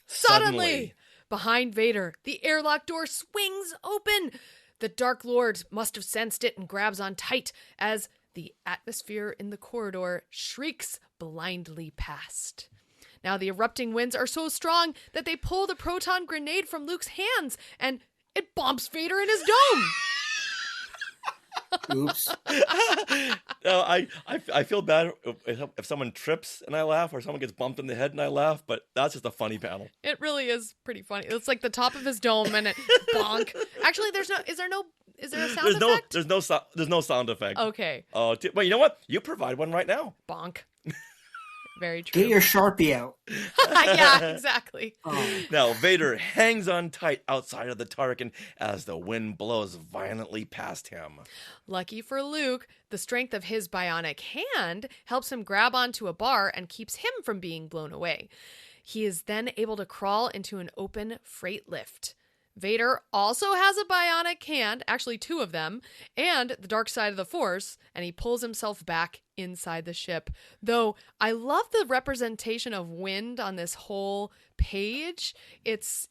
Suddenly, behind Vader, the airlock door swings open. The Dark Lord must have sensed it and grabs on tight as the atmosphere in the corridor shrieks blindly past. Now the erupting winds are so strong that they pull the proton grenade from Luke's hands and it bumps Vader in his dome. Oops. No, I feel bad if someone trips and I laugh, or someone gets bumped in the head and I laugh, but that's just a funny panel. It really is pretty funny. It's like the top of his dome and it bonk. Actually, is there a sound effect? There's no sound effect. Okay. Oh, well, you know what? You provide one right now. Bonk. Very true. Get your Sharpie out. Yeah, exactly. Now, Vader hangs on tight outside of the Tarkin as the wind blows violently past him. Lucky for Luke, the strength of his bionic hand helps him grab onto a bar and keeps him from being blown away. He is then able to crawl into an open freight lift. Vader also has a bionic hand, actually two of them, and the dark side of the Force, and he pulls himself back inside the ship. Though I love the representation of wind on this whole page. It's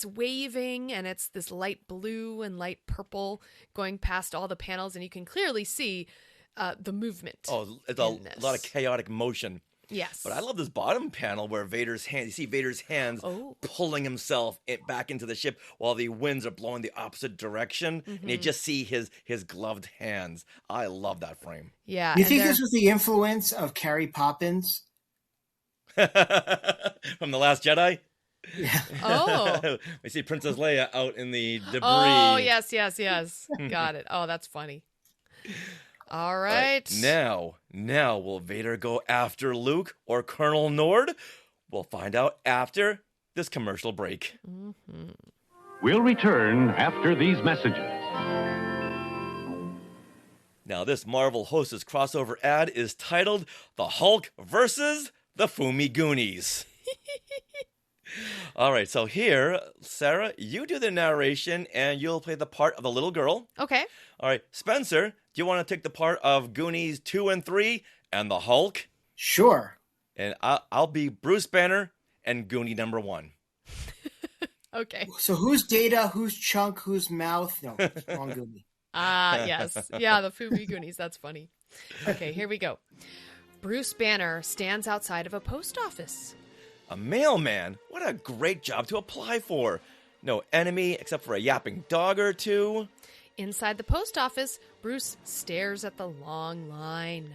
waving, and it's this light blue and light purple going past all the panels, and you can clearly see the movement. Oh, it's a lot of chaotic motion. Yes. But I love this bottom panel where you see Vader's hands pulling himself back into the ship while the winds are blowing the opposite direction. Mm-hmm. And you just see his gloved hands. I love that frame. Yeah. You think this was the influence of Carrie Poppins? From The Last Jedi? Yeah. Oh. We see Princess Leia out in the debris. Oh, yes. Got it. Oh, that's funny. All right. Now, will Vader go after Luke or Colonel Nord? We'll find out after this commercial break. Mm-hmm. We'll return after these messages. Now, this Marvel Hostess crossover ad is titled The Hulk versus the Fumi Goonies. All right, so here, Sarah, you do the narration and you'll play the part of the little girl. Okay. All right, Spencer, do you want to take the part of Goonies 2 and 3 and the Hulk? Sure. And I'll be Bruce Banner and Goonie number 1. Okay. So who's Data, who's Chunk, who's Mouth? No, wrong Goonie. Yes. Yeah, the Fumi Goonies. That's funny. Okay, here we go. Bruce Banner stands outside of a post office. A mailman? What a great job to apply for. No enemy except for a yapping dog or two. Inside the post office, Bruce stares at the long line.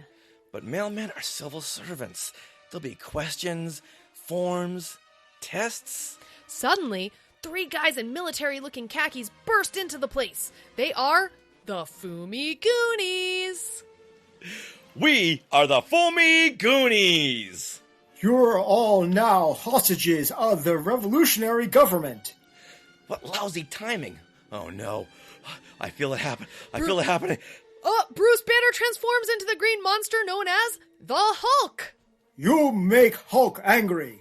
But mailmen are civil servants. There'll be questions, forms, tests. Suddenly, 3 guys in military-looking khakis burst into the place. They are the Fumi Goonies. We are the Fumi Goonies. You're all now hostages of the revolutionary government. What lousy timing. Oh, no. I feel it happen. I feel it happening. Bruce Banner transforms into the green monster known as the Hulk. You make Hulk angry.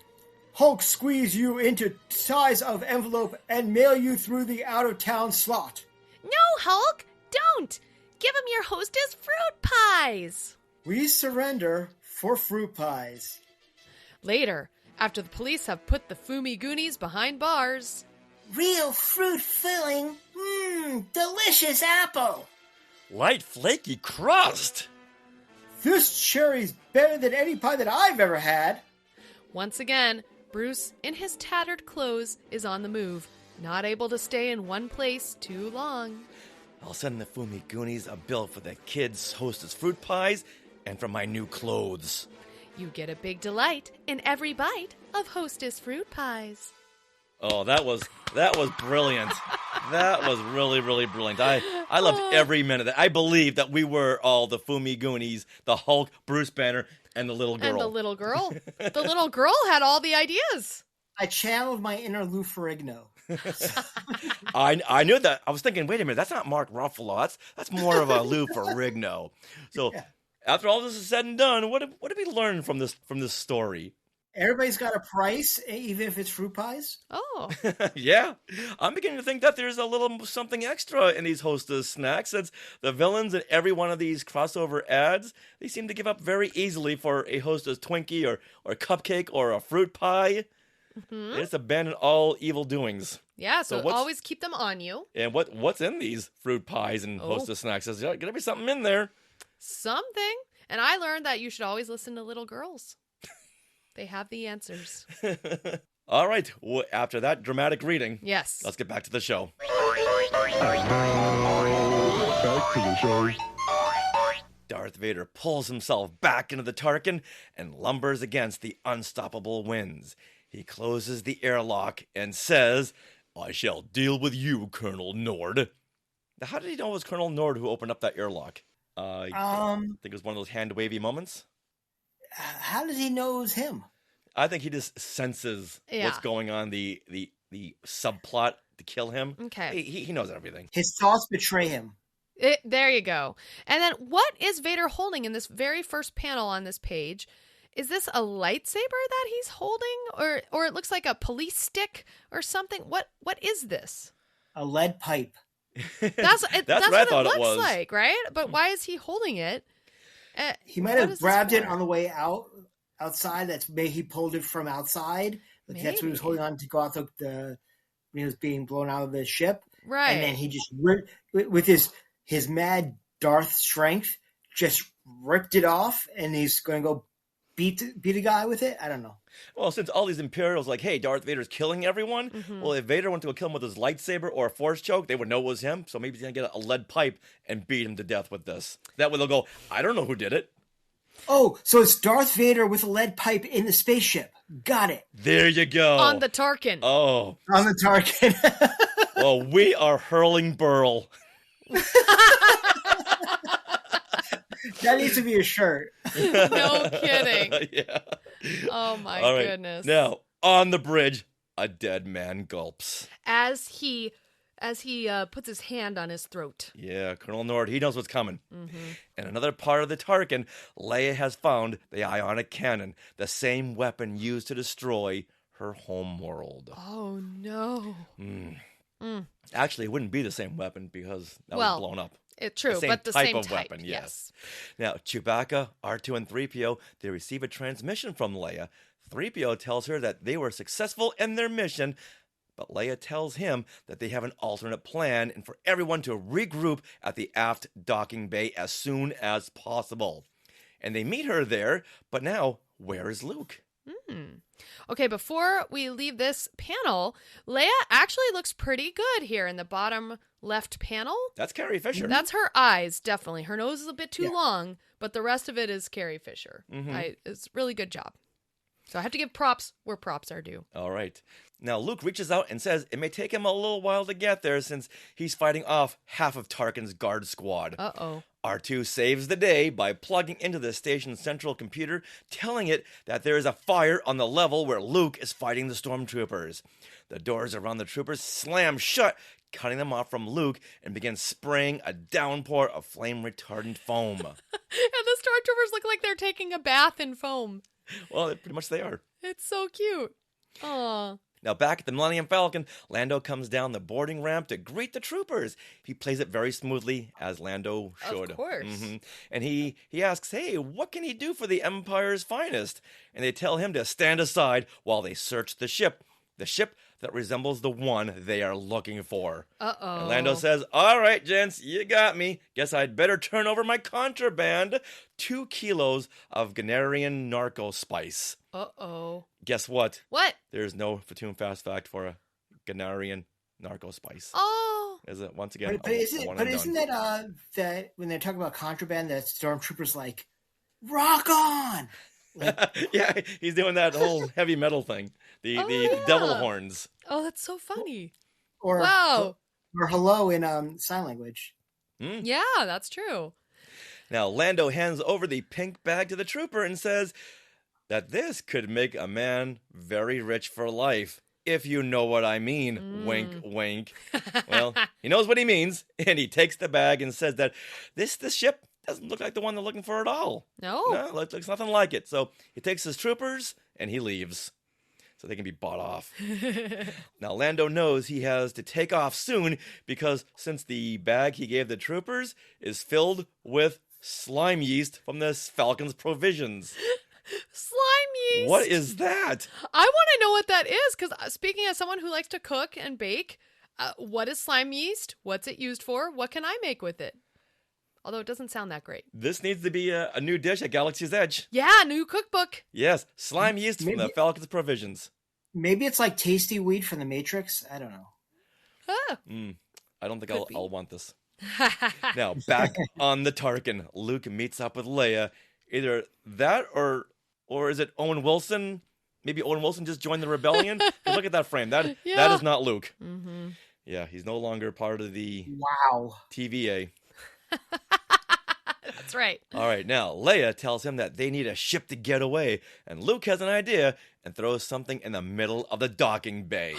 Hulk squeeze you into size of envelope and mail you through the out-of-town slot. No, Hulk, don't! Give him your hostess fruit pies! We surrender for fruit pies. Later, after the police have put the Fumi Goonies behind bars. Real fruit filling. Delicious apple. Light flaky crust. This cherry's better than any pie that I've ever had. Once again, Bruce, in his tattered clothes, is on the move, not able to stay in one place too long. I'll send the Fumi Goonies a bill for the kids' hostess fruit pies and for my new clothes. You get a big delight in every bite of hostess fruit pies. Oh, that was brilliant. That was really, really brilliant. I loved every minute of that. I believe that we were all the Fumi Goonies, the Hulk, Bruce Banner, and the little girl. And the little girl. The little girl had all the ideas. I channeled my inner Lou Ferrigno. I knew that. I was thinking, wait a minute, that's not Mark Ruffalo. That's more of a Lou Ferrigno. So after all this is said and done, what did we learn from this story? Everybody's got a price, even if it's fruit pies. Oh. Yeah. I'm beginning to think that there's a little something extra in these hostess snacks. Since the villains in every one of these crossover ads, they seem to give up very easily for a hostess Twinkie or a cupcake or a fruit pie. Mm-hmm. They just abandon all evil doings. Yeah, so always keep them on you. And what's in these fruit pies and hostess snacks? There's got to be something in there. Something. And I learned that you should always listen to little girls. They have the answers. All right. Well, after that dramatic reading, yes, let's get back to the show. Back to the show. Darth Vader pulls himself back into the Tarkin and lumbers against the unstoppable winds. He closes the airlock and says, "I shall deal with you, Colonel Nord." Now, how did he know it was Colonel Nord who opened up that airlock? I think it was one of those hand-wavy moments. How does he know it was him? I think he just senses what's going on, the subplot to kill him. Okay. He knows everything. His thoughts betray him. There you go. And then what is Vader holding in this very first panel on this page? Is this a lightsaber that he's holding? Or it looks like a police stick or something? What is this? A lead pipe. That's what I thought it looks like, right? But why is he holding it? He might have grabbed it on the way outside. That's maybe he pulled it from outside. Like that's what he was holding on to go out when he was being blown out of the ship. Right. And then he just with his mad Darth strength, just ripped it off, and he's going to go beat a guy with it. I don't know. Well, since all these Imperials like, hey, Darth Vader's killing everyone. Mm-hmm. Well, if Vader went to go kill him with his lightsaber or a force choke, they would know it was him. So maybe he's going to get a lead pipe and beat him to death with this. That way they'll go, I don't know who did it. Oh, so it's Darth Vader with a lead pipe in the spaceship. Got it. There you go. On the Tarkin. Oh. On the Tarkin. Well, we are hurling Berl. That needs to be a shirt. No kidding. Yeah. Oh my goodness. Now, on the bridge, a dead man gulps. As he puts his hand on his throat. Yeah, Colonel Nord, he knows what's coming. Mm-hmm. In another part of the Tarkin, Leia has found the ionic cannon, the same weapon used to destroy her home world. Oh, no. Actually, it wouldn't be the same weapon because that was blown up. True, but the same type. Weapon, yes. Now, Chewbacca, R2, and 3PO, they receive a transmission from Leia. 3PO tells her that they were successful in their mission, but Leia tells him that they have an alternate plan and for everyone to regroup at the aft docking bay as soon as possible. And they meet her there, but now, where is Luke? Okay, before we leave this panel, Leia actually looks pretty good here in the bottom left panel. That's Carrie Fisher. That's her eyes, definitely. Her nose is a bit too long, but the rest of it is Carrie Fisher. Mm-hmm. It's a really good job. So I have to give props where props are due. All right. Now, Luke reaches out and says it may take him a little while to get there since he's fighting off half of Tarkin's guard squad. Uh-oh. R2 saves the day by plugging into the station's central computer, telling it that there is a fire on the level where Luke is fighting the stormtroopers. The doors around the troopers slam shut, cutting them off from Luke, and begin spraying a downpour of flame-retardant foam. And the stormtroopers look like they're taking a bath in foam. Well, pretty much they are. It's so cute. Aw. Now, back at the Millennium Falcon, Lando comes down the boarding ramp to greet the troopers. He plays it very smoothly, as Lando should. Of course. And he asks, hey, what can he do for the Empire's finest? And they tell him to stand aside while they search the ship that resembles the one they are looking for. Uh-oh. And Lando says, all right, gents, you got me. Guess I'd better turn over my contraband. 2 kilos of Ganarian narco spice. Uh-oh. Guess what? What? There's no Fatum Fast Fact for a Ganarian narco spice. Oh. Is it, once again, But isn't that when they talk about contraband, that Stormtrooper's like, rock on! Yeah, he's doing that whole heavy metal thing. The devil horns. Oh, that's so funny. Or hello in sign language. Yeah, that's true. Now, Lando hands over the pink bag to the trooper and says that this could make a man very rich for life, if you know what I mean. Wink, wink. Well, he knows what he means, and he takes the bag and says that this ship doesn't look like the one they're looking for at all. No, it looks nothing like it. So he takes his troopers and he leaves, so they can be bought off. Now, Lando knows he has to take off soon because since the bag he gave the troopers is filled with slime yeast from the Falcon's provisions. Slime yeast? What is that? I want to know what that is, because speaking as someone who likes to cook and bake, what is slime yeast? What's it used for? What can I make with it? Although it doesn't sound that great. This needs to be a new dish at Galaxy's Edge. Yeah, new cookbook. Yes, slime yeast from the Falcon's provisions. Maybe it's like tasty weed from the Matrix. I don't know. Huh. I don't think I'll want this. Now, back on the Tarkin, Luke meets up with Leia. Either that or is it Owen Wilson? Maybe Owen Wilson just joined the rebellion? 'Cause look at that frame. That is not Luke. Mm-hmm. Yeah, he's no longer part of the TVA. That's right. All right, now Leia tells him that they need a ship to get away, and Luke has an idea and throws something in the middle of the docking bay.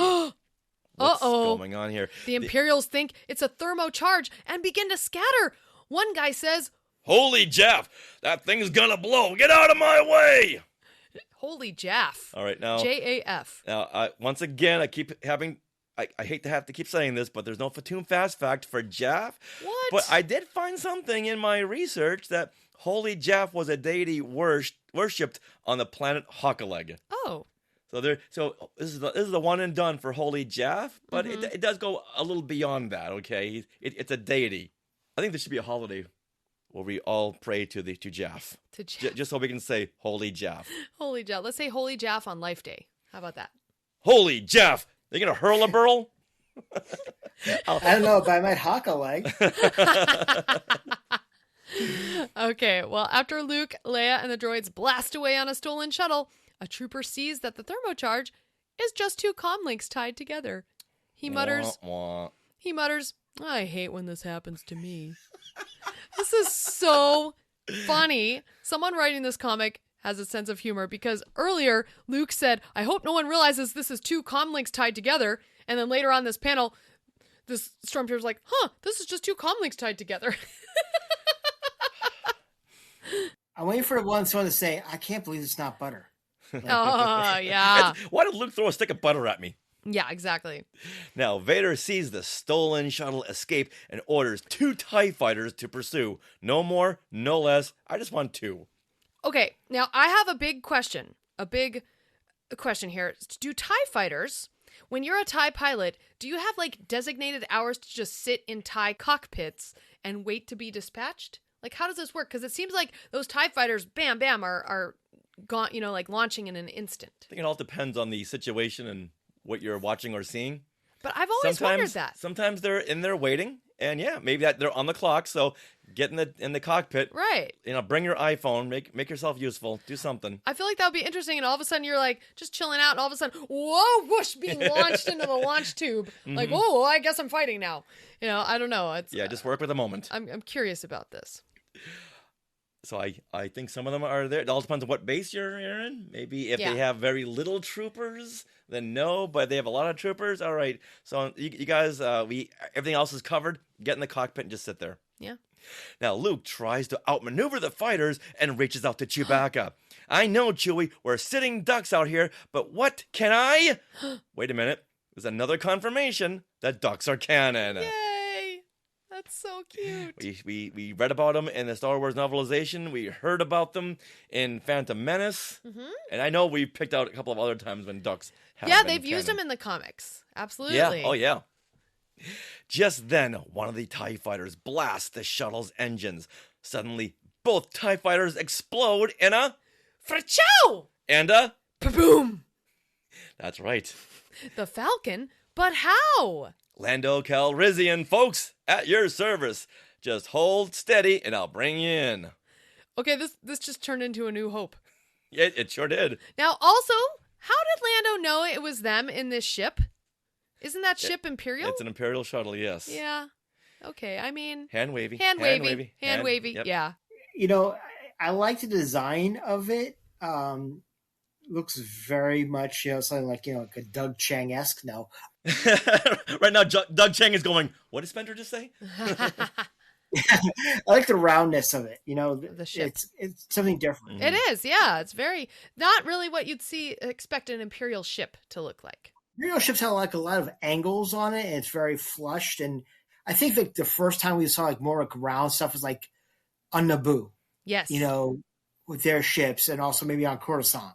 What's going on here? The Imperials think it's a thermocharge and begin to scatter. One guy says, "Holy Jaff, that thing's gonna blow. Get out of my way." Holy Jaff. All right, now J-A-F. Now, once again, I keep having... I hate to have to keep saying this, but there's no Fatum Fast Fact for Jaff. What? But I did find something in my research that Holy Jaff was a deity worshipped on the planet Hockaleg. Oh. So this is the one and done for Holy Jaff, but it does go a little beyond that. Okay, it's a deity. I think there should be a holiday where we all pray to Jaff. To Jaff. Just so we can say Holy Jaff. Holy Jaff. Let's say Holy Jaff on Life Day. How about that? Holy Jaff. Are you going to hurl a Berl? I don't know, but I might hock a leg. Okay, well, after Luke, Leia, and the droids blast away on a stolen shuttle, a trooper sees that the thermocharge is just 2 comm links tied together. He mutters, I hate when this happens to me. This is so funny. Someone writing this comic has a sense of humor because earlier Luke said, I hope no one realizes this is 2 comm links tied together. And then later on this panel, this stormtrooper's like, this is just 2 comm links tied together. I'm waiting for someone to say, I can't believe it's not butter. Oh, yeah. Why did Luke throw a stick of butter at me? Yeah, exactly. Now, Vader sees the stolen shuttle escape and orders 2 TIE fighters to pursue. No more, no less. I just want 2. Okay, now I have a big question. A big question here. Do TIE fighters, when you're a TIE pilot, do you have like designated hours to just sit in TIE cockpits and wait to be dispatched? Like, how does this work? Because it seems like those TIE fighters, bam, bam, are gone, like launching in an instant. I think it all depends on the situation and what you're watching or seeing. But I've always wondered that. Sometimes they're in there waiting, and yeah, maybe that they're on the clock. So get in the cockpit, right? Bring your iPhone, make yourself useful, do something. I feel like that would be interesting, and all of a sudden you're like just chilling out, and all of a sudden, whoa, whoosh, being launched into the launch tube. Like, whoa, I guess I'm fighting now. I don't know. Just work with the moment. I'm curious about this. So I think some of them are there. It all depends on what base you're in. Maybe if they have very little troopers, then no. But they have a lot of troopers. All right. So you guys, everything else is covered. Get in the cockpit and just sit there. Yeah. Now Luke tries to outmaneuver the fighters and reaches out to Chewbacca. I know, Chewie, we're sitting ducks out here, but what can I... Wait a minute. There's another confirmation that ducks are canon. Yay! That's so cute. We read about them in the Star Wars novelization. We heard about them in Phantom Menace. Mm-hmm. And I know we picked out a couple of other times when ducks have Yeah, been they've used canon. them in the comics. Absolutely. Yeah, oh yeah. Just then, one of the TIE fighters blasts the shuttle's engines. Suddenly, both TIE fighters explode in a... Fra-chow! And a... Pa-boom! That's right. The Falcon? But how? Lando Calrissian, folks, at your service. Just hold steady and I'll bring you in. Okay, this just turned into A New Hope. Yeah, it sure did. Now, also, how did Lando know it was them in this ship? Isn't that ship Imperial? It's an Imperial shuttle, yes. Yeah. Okay, I mean... Hand wavy. Hand wavy, yep. yeah. You know, I like the design of it. Looks very much, something like, like a Doug Chang-esque. No. Right now, Doug Chang is going, what did Spencer just say? I like the roundness of it. The ship. It's something different. It is, yeah. It's very... Not really what you'd expect an Imperial ship to look like. Imperial ships have like a lot of angles on it, and it's very flushed. And I think like the first time we saw like more like round stuff was like on Naboo. Yes. With their ships, and also maybe on Coruscant.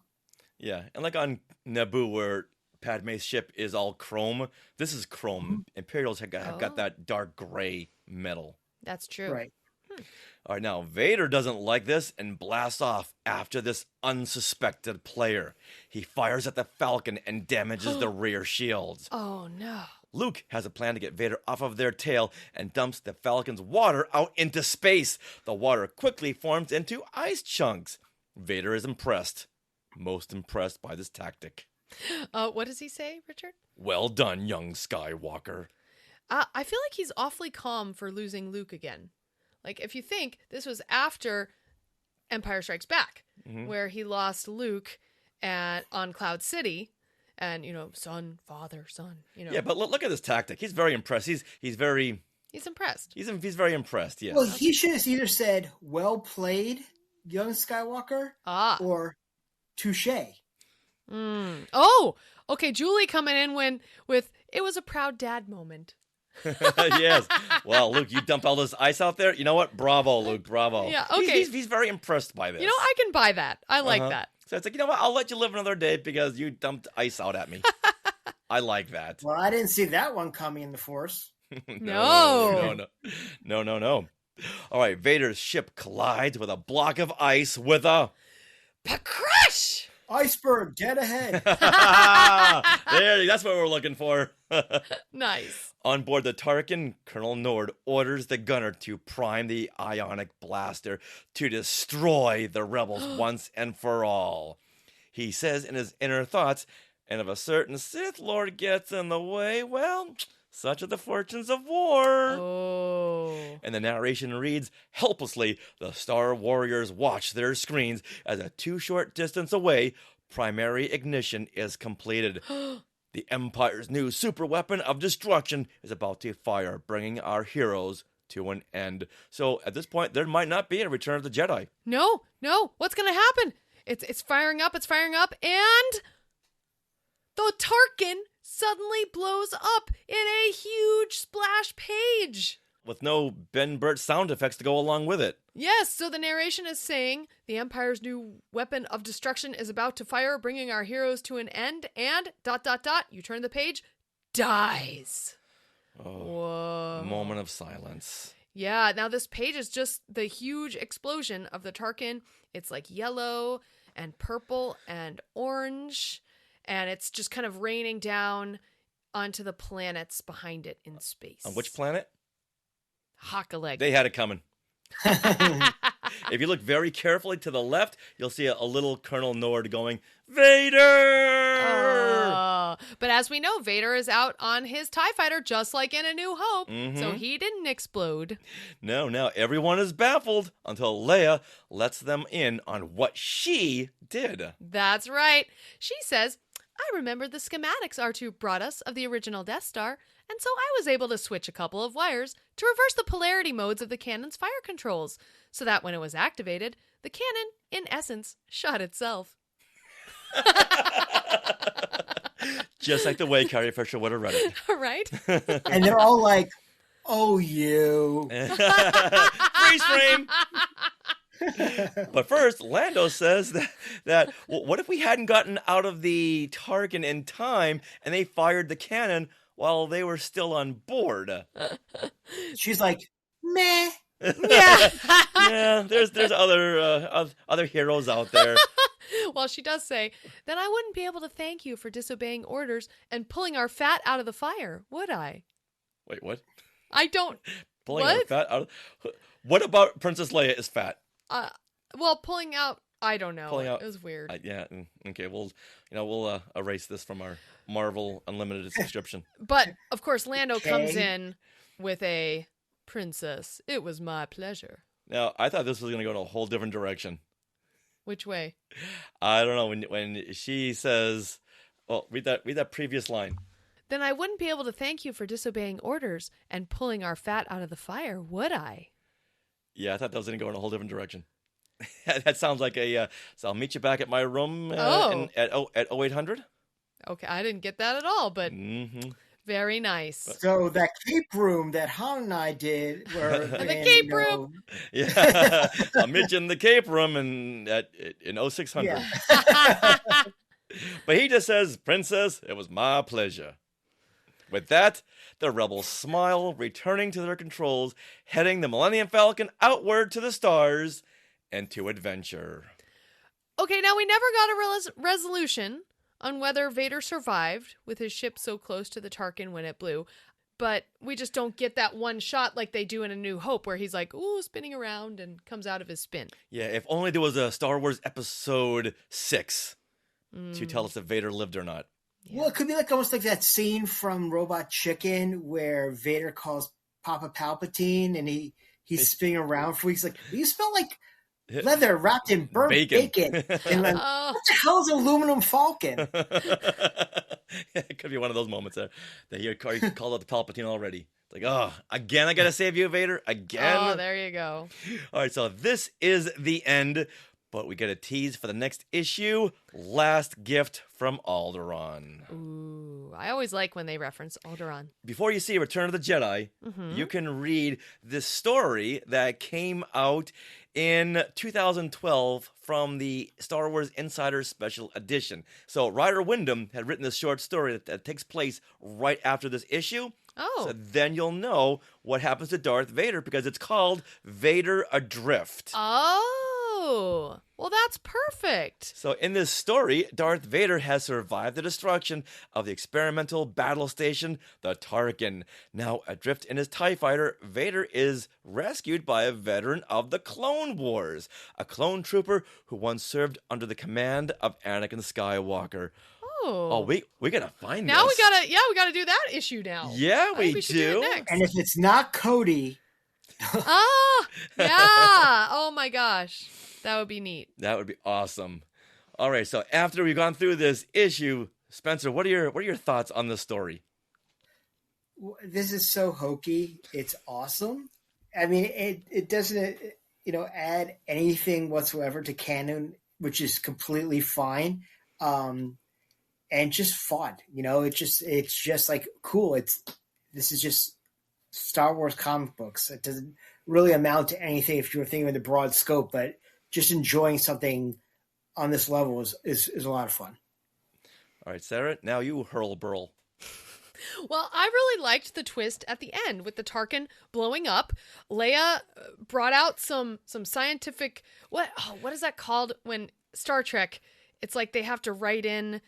Yeah, and like on Naboo where Padme's ship is all chrome, this is chrome. Mm-hmm. Imperials have got that dark gray metal. That's true. Right. All right, now Vader doesn't like this and blasts off after this unsuspected player. He fires at the Falcon and damages the rear shields. Oh, no. Luke has a plan to get Vader off of their tail and dumps the Falcon's water out into space. The water quickly forms into ice chunks. Vader is impressed. Most impressed by this tactic. What does he say, Richard? Well done, young Skywalker. I feel like he's awfully calm for losing Luke again. Like, if you think, this was after Empire Strikes Back, where he lost Luke on Cloud City, and, son, father, son, Yeah, but look at this tactic. He's very impressed. He's very... He's impressed. He's very impressed, yeah. Well, he should have either said, well played, young Skywalker, or touche. Oh, okay, Julie coming in with, it was a proud dad moment. Yes. Well, Luke, you dump all this ice out there. You know what? Bravo, Luke. Bravo. Yeah, okay. He's very impressed by this. I can buy that. I like that. So it's like, you know what? I'll let you live another day because you dumped ice out at me. I like that. Well, I didn't see that one coming in the Force. No. All right, Vader's ship collides with a block of ice with a... Crush! Iceberg, get ahead. That's what we're looking for. Nice. On board the Tarkin, Colonel Nord orders the gunner to prime the ionic blaster to destroy the rebels once and for all. He says in his inner thoughts, and if a certain Sith Lord gets in the way, well, such are the fortunes of war. Oh. And the narration reads, helplessly, the Star Warriors watch their screens as a too short distance away, primary ignition is completed. The Empire's new superweapon of destruction is about to fire, bringing our heroes to an end. So at this point, there might not be a Return of the Jedi. No. What's going to happen? It's firing up, and the Tarkin suddenly blows up in a huge splash page. With no Ben Burt sound effects to go along with it. Yes, so the narration is saying the Empire's new weapon of destruction is about to fire, bringing our heroes to an end, and ... you turn the page, dies. Oh, whoa. Moment of silence. Yeah, now this page is just the huge explosion of the Tarkin. It's like yellow and purple and orange, and it's just kind of raining down onto the planets behind it in space. On which planet? Hockaleg. They had it coming. If you look very carefully to the left, you'll see a little Colonel Nord going, Vader! But as we know, Vader is out on his TIE fighter just like in A New Hope, so he didn't explode. No, everyone is baffled until Leia lets them in on what she did. That's right. She says, I remember the schematics R2 brought us of the original Death Star, and so I was able to switch a couple of wires to reverse the polarity modes of the cannon's fire controls, so that when it was activated, the cannon, in essence, shot itself. Just like the way Carrie Fisher would have read it. Right? And they're all like, oh, you. Freeze frame. But first, Lando says that well, what if we hadn't gotten out of the Tarkin in time and they fired the cannon while they were still on board? She's like, meh. Yeah. There's other heroes out there. Well, she does say, then I wouldn't be able to thank you for disobeying orders and pulling our fat out of the fire, would I? Wait, what? I don't. Pulling what? our fat out of... What about Princess Leia is fat? Well, pulling out, I don't know. Pulling out, it was weird. Yeah. Okay. We'll erase this from our Marvel Unlimited subscription. But of course, Lando comes in with a princess. It was my pleasure. Now, I thought this was going to go in a whole different direction. Which way? I don't know. When she says, "Well, read that previous line." Then I wouldn't be able to thank you for disobeying orders and pulling our fat out of the fire, would I? Yeah, I thought that was going to go in a whole different direction. That sounds like a. So I'll meet you back at my room at 0800. Okay, I didn't get that at all, but very nice. So that cape room that Han and I did, where the cape room. Yeah, I'll meet you in the cape room in 0600. Yeah. But he just says, "Princess, it was my pleasure." With that, the rebels smile, returning to their controls, heading the Millennium Falcon outward to the stars and to adventure. Okay, now we never got a resolution on whether Vader survived with his ship so close to the Tarkin when it blew, but we just don't get that one shot like they do in A New Hope where he's like, ooh, spinning around and comes out of his spin. Yeah, if only there was a Star Wars Episode 6 to tell us if Vader lived or not. Yeah. Well, it could be like almost like that scene from Robot Chicken where Vader calls Papa Palpatine and he's spinning around for weeks. Like, you smell like leather wrapped in burnt bacon. And like, what the hell is aluminum falcon? It could be one of those moments there that he called out the Palpatine already. It's like, oh, again, I gotta save you, Vader. Again. Oh, there you go. All right, so this is the end, but we get a tease for the next issue. Last Gift from Alderaan. Ooh, I always like when they reference Alderaan. Before you see Return of the Jedi, you can read this story that came out in 2012 from the Star Wars Insider Special Edition. So Ryder Wyndham had written this short story that takes place right after this issue. Oh. So then you'll know what happens to Darth Vader because it's called Vader Adrift. Oh, well, that's perfect. So in this story, Darth Vader has survived the destruction of the experimental battle station, the Tarkin. Now adrift in his TIE fighter, Vader is rescued by a veteran of the Clone Wars, a clone trooper who once served under the command of Anakin Skywalker. Oh, we gotta find now this. we gotta do that issue now. Yeah, we do do. it next. And if it's not Cody, yeah. Oh my gosh, that would be neat. That would be awesome. All right, so after we've gone through this issue, Spencer, what are your thoughts on this story? This is so hokey. It's awesome. I mean, it doesn't add anything whatsoever to canon, which is completely fine. And just fun, it's just like cool. This is just Star Wars comic books. It doesn't really amount to anything if you were thinking of the broad scope, but just enjoying something on this level is a lot of fun. All right, Sarah, now you hurl Berl. Well, I really liked the twist at the end with the Tarkin blowing up. Leia brought out some scientific what is that called when Star Trek? It's like they have to write in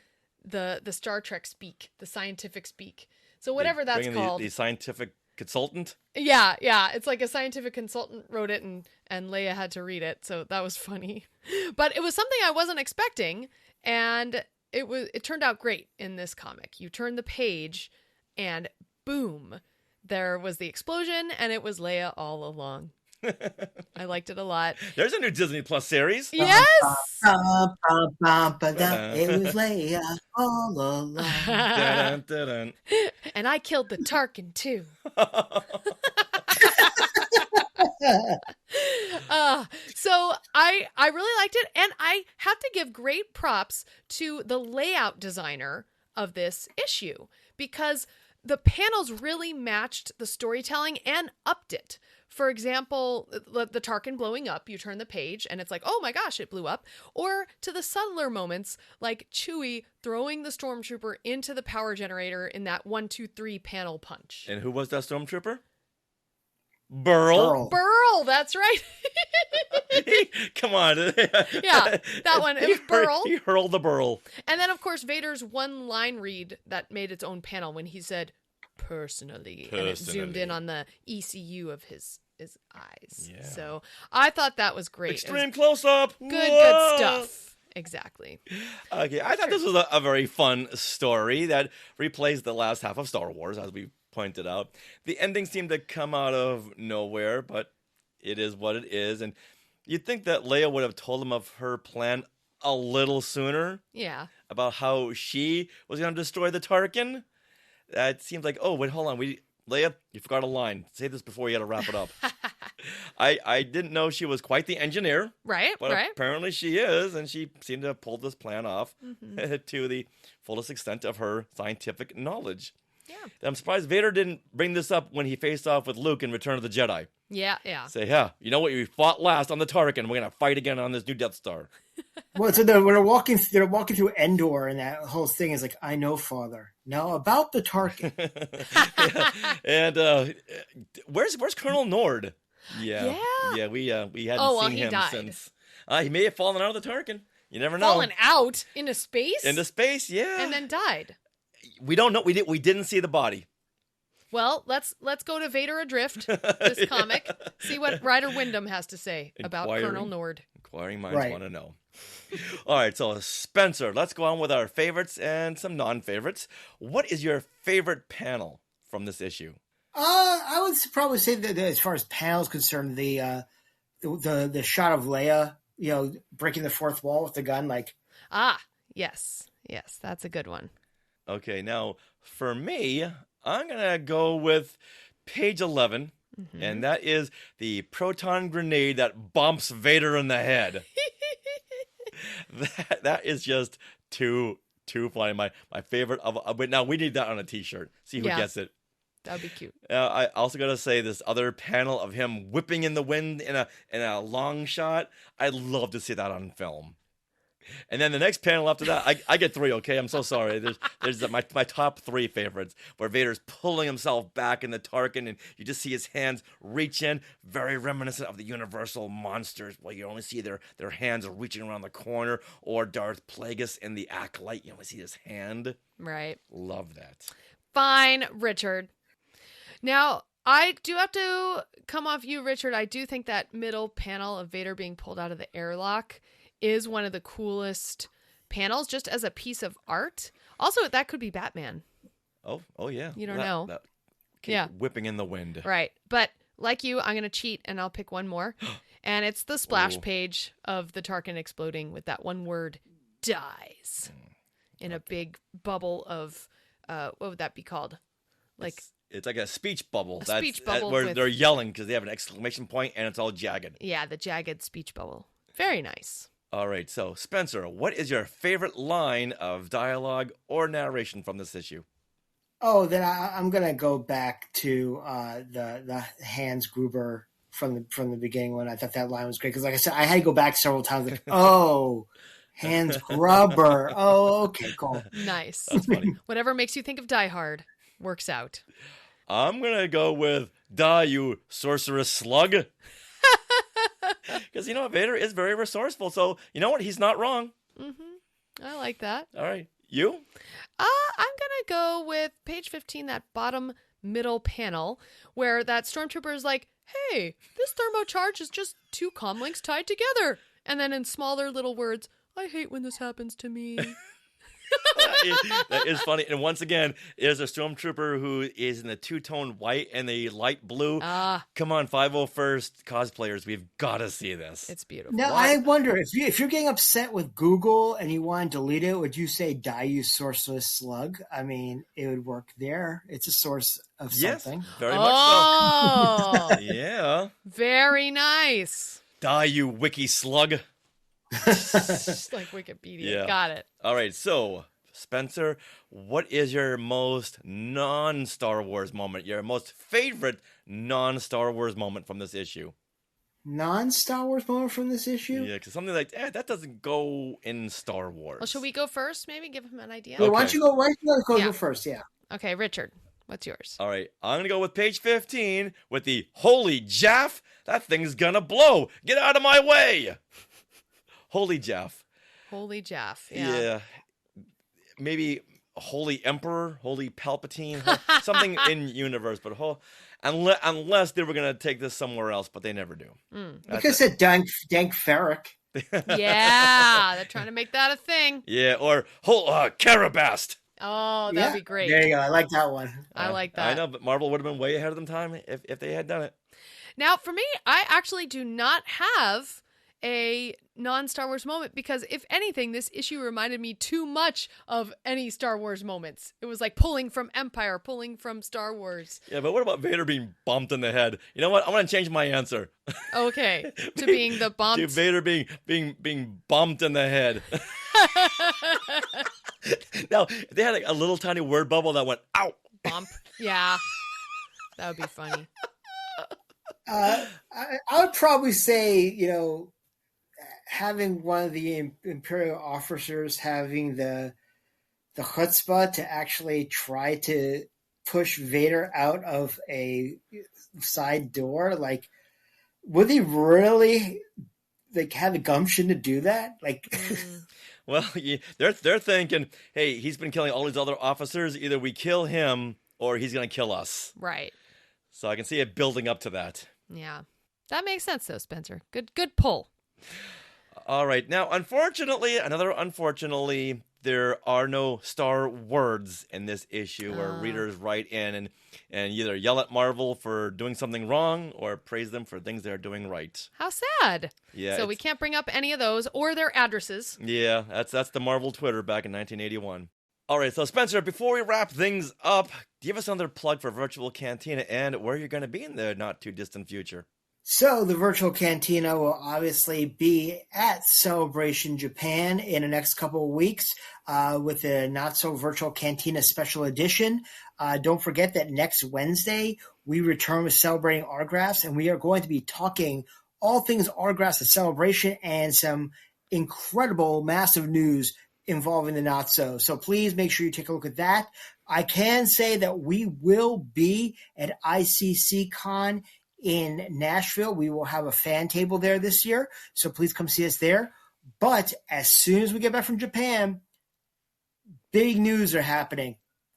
the Star Trek speak, the scientific speak. So whatever that's called. The scientific consultant? Yeah. It's like a scientific consultant wrote it and Leia had to read it. So that was funny. But it was something I wasn't expecting. And it turned out great in this comic. You turn the page and boom, there was the explosion and it was Leia all along. I liked it a lot. There's a new Disney Plus series. Yes! It was Leia all along. Dun, dun, dun. And I killed the Tarkin too. So I really liked it, and I have to give great props to the layout designer of this issue, because the panels really matched the storytelling and upped it. For example, the Tarkin blowing up, you turn the page and it's like, oh my gosh, it blew up. Or to the subtler moments, like Chewie throwing the stormtrooper into the power generator in that 1, 2, 3 panel punch. And who was that stormtrooper? Berl. Berl, that's right. Come on. Yeah, that one. It was Berl. He hurled the Berl. And then, of course, Vader's one line read that made its own panel when he said, personally. And it zoomed in on the ECU of his eyes. Yeah. So I thought that was great. Extreme close-up. Good stuff. Exactly. Okay, I thought this was a very fun story that replays the last half of Star Wars, as we pointed out. The ending seemed to come out of nowhere, but it is what it is. And you'd think that Leia would have told him of her plan a little sooner. Yeah. About how she was going to destroy the Tarkin. That seems like, oh, wait, hold on. Leia, you forgot a line. Say this before you got to wrap it up. I didn't know she was quite the engineer. Right, but right. apparently she is, and she seemed to have pulled this plan off to the fullest extent of her scientific knowledge. Yeah. I'm surprised Vader didn't bring this up when he faced off with Luke in Return of the Jedi. Yeah. Say, yeah, you know what? We fought last on the Tarkin. We're going to fight again on this new Death Star. Well, so they're walking through Endor, and that whole thing is like, I know, Father. Now about the Tarkin. And where's Colonel Nord? Yeah, we hadn't seen him died. Since. He may have fallen out of the Tarkin. You never know. Fallen out into space? Into space, yeah. And then died. We don't know. We didn't see the body. Well, let's go to Vader Adrift, this comic, see what Ryder Wyndham has to say about Colonel Nord. Inquiring minds want to know. All right, so Spencer, let's go on with our favorites and some non-favorites. What is your favorite panel from this issue? I would probably say that as far as panels concerned, the shot of Leia, breaking the fourth wall with the gun, like. Yes, that's a good one. Okay, now for me, I'm gonna go with page 11, and that is the proton grenade that bumps Vader in the head. that is just too funny. My favorite but now we need that on a T-shirt. See who gets it. That'd be cute. I also gotta say this other panel of him whipping in the wind in a long shot. I'd love to see that on film. And then the next panel after that, I get 3. Okay, I'm so sorry. There's my top 3 favorites where Vader's pulling himself back in the Tarkin, and you just see his hands reach in, very reminiscent of the Universal monsters. Well, you only see their hands reaching around the corner, or Darth Plagueis in the Acolyte. You only see his hand. Right. Love that. Fine, Richard. Now, I do have to come off you, Richard. I do think that middle panel of Vader being pulled out of the airlock is one of the coolest panels, just as a piece of art. Also, that could be Batman. Oh yeah. You don't know. Whipping in the wind. Right. But like you, I'm going to cheat and I'll pick one more. And it's the splash page of the Tarkin exploding with that one word, dies, in a big bubble of, what would that be called? Like... It's like a speech bubble. Speech bubble where they're yelling because they have an exclamation point and it's all jagged. Yeah, the jagged speech bubble. Very nice. All right, so Spencer, what is your favorite line of dialogue or narration from this issue? Oh, then I'm gonna go back to the Hans Gruber from the beginning when I thought that line was great because, like I said, I had to go back several times. Like, oh, Hans Gruber. Oh, okay, cool. Nice. That's funny. Whatever makes you think of Die Hard works out. I'm gonna go with "Die, you sorceress slug," because Vader is very resourceful. So you know what? He's not wrong. I like that. All right, you? I'm gonna go with page 15, that bottom middle panel where that stormtrooper is like, "Hey, this thermocharge is just 2 comlinks tied together," and then in smaller little words, "I hate when this happens to me." That is funny. And once again, there's a stormtrooper who is in the two-tone white and the light blue. Come on, 501st cosplayers, we've got to see this. It's beautiful. Now, I wonder, if you're getting upset with Google and you want to delete it, would you say die you sourceless slug? I mean, it would work there. It's a source of something. Yes, very much so. Yeah. Very nice. Die, you wiki slug. Just like Wikipedia. Yeah. Got it. All right, so, Spencer, what is your most non-Star Wars moment? Your most favorite non-Star Wars moment from this issue? Non-Star Wars moment from this issue? Yeah, because something like that doesn't go in Star Wars. Well, should we go first? Maybe give him an idea. Yeah, why don't you go first? Yeah. Okay, Richard, what's yours? All right, I'm gonna go with page 15 with the holy Jaff. That thing's gonna blow. Get out of my way. Holy Jaff. Holy Jaff. Yeah. Maybe Holy Emperor, Holy Palpatine, something in universe, but unless they were gonna take this somewhere else, but they never do. Because of Dank Farrik. Yeah, they're trying to make that a thing. Yeah, or Carabast. Oh, that'd be great. There you go. I like that one. I like that. I know, but Marvel would have been way ahead of them time if they had done it. Now, for me, I actually do not have a non-Star Wars moment because, if anything, this issue reminded me too much of any Star Wars moments. It was like pulling from Empire, pulling from Star Wars. Yeah, but what about Vader being bumped in the head? You know what? I'm going to change my answer. Okay, to being the bumped. To Vader being bumped in the head. Now, if they had a little tiny word bubble that went, ow. Bump. Yeah. That would be funny. I would probably say, having one of the Imperial officers having the chutzpah to actually try to push Vader out of a side door, like, would he really have the gumption to do that? Well, they're thinking, hey, he's been killing all these other officers. Either we kill him or he's going to kill us. Right. So I can see it building up to that. Yeah. That makes sense, though, Spencer. Good pull. All right. Now, unfortunately, there are no star words in this issue where readers write in and either yell at Marvel for doing something wrong or praise them for things they're doing right. How sad. Yeah. So we can't bring up any of those or their addresses. Yeah, that's the Marvel Twitter back in 1981. All right, so Spencer, before we wrap things up, give us another plug for Virtual Cantina and where you're going to be in the not-too-distant future. So the Virtual Cantina will obviously be at Celebration Japan in the next couple of weeks with the Not-So-Virtual Cantina Special Edition. Don't forget that next Wednesday, we return with Celebrating Autographs, and we are going to be talking all things autographs at Celebration and some incredible, massive news involving the Not-So. So please make sure you take a look at that. I can say that we will be at ICC Con in Nashville. We will have a fan table there this year, so please come see us there. But as soon as we get back from Japan, big news are happening.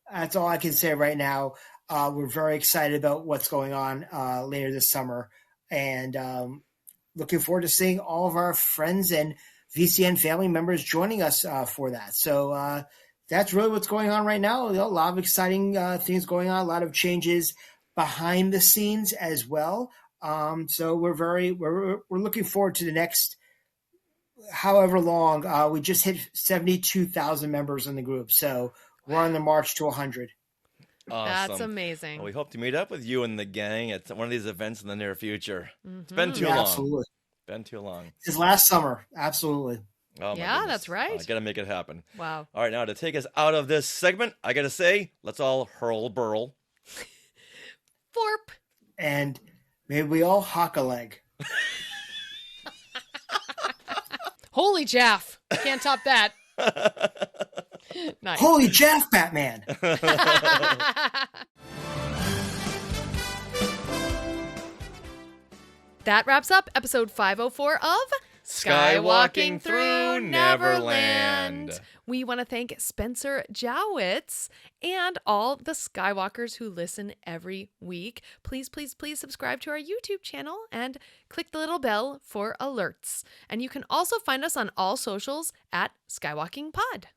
That's all I can say right now. We're very excited about what's going on later this summer, and looking forward to seeing all of our friends and VCN family members joining us for that. So that's really what's going on right now. A lot of exciting things going on, a lot of changes behind the scenes as well. So we're looking forward to the next however long. We just hit 72,000 members in the group, so we're on the march to 100. Awesome. That's amazing. Well, we hope to meet up with you and the gang at one of these events in the near future. It's been too long. Absolutely. Been too long. It's last summer. Absolutely. Oh, yeah, that's right. I got to make it happen. Wow. All right, now to take us out of this segment, I got to say, let's all hurl Berl. Forp. And maybe we all Hockaleg. Holy Jaff. Can't top that. Nice. Holy Jaff, Batman. That wraps up episode 504 of Skywalking Through Neverland. We want to thank Spencer Jawitz and all the Skywalkers who listen every week. Please, please, please subscribe to our YouTube channel and click the little bell for alerts. And you can also find us on all socials at Skywalking Pod.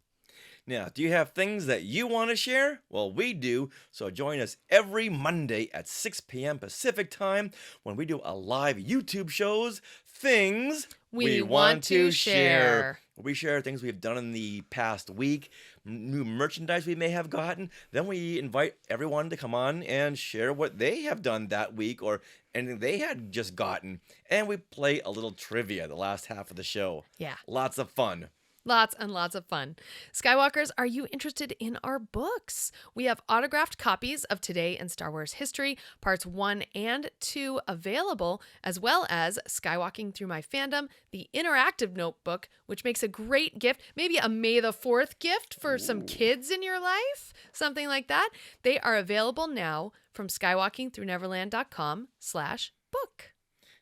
Now, do you have things that you want to share? Well, we do, so join us every Monday at 6 p.m. Pacific time when we do a live YouTube shows, Things We Want to Share. We share things we've done in the past week, new merchandise we may have gotten. Then we invite everyone to come on and share what they have done that week or anything they had just gotten. And we play a little trivia the last half of the show. Yeah. Lots of fun. Lots and lots of fun. Skywalkers, are you interested in our books? We have autographed copies of Today in Star Wars History, parts 1 and 2 available, as well as Skywalking Through My Fandom, the interactive notebook, which makes a great gift, maybe a May the 4th gift for some kids in your life, something like that. They are available now from skywalkingthroughneverland.com/book.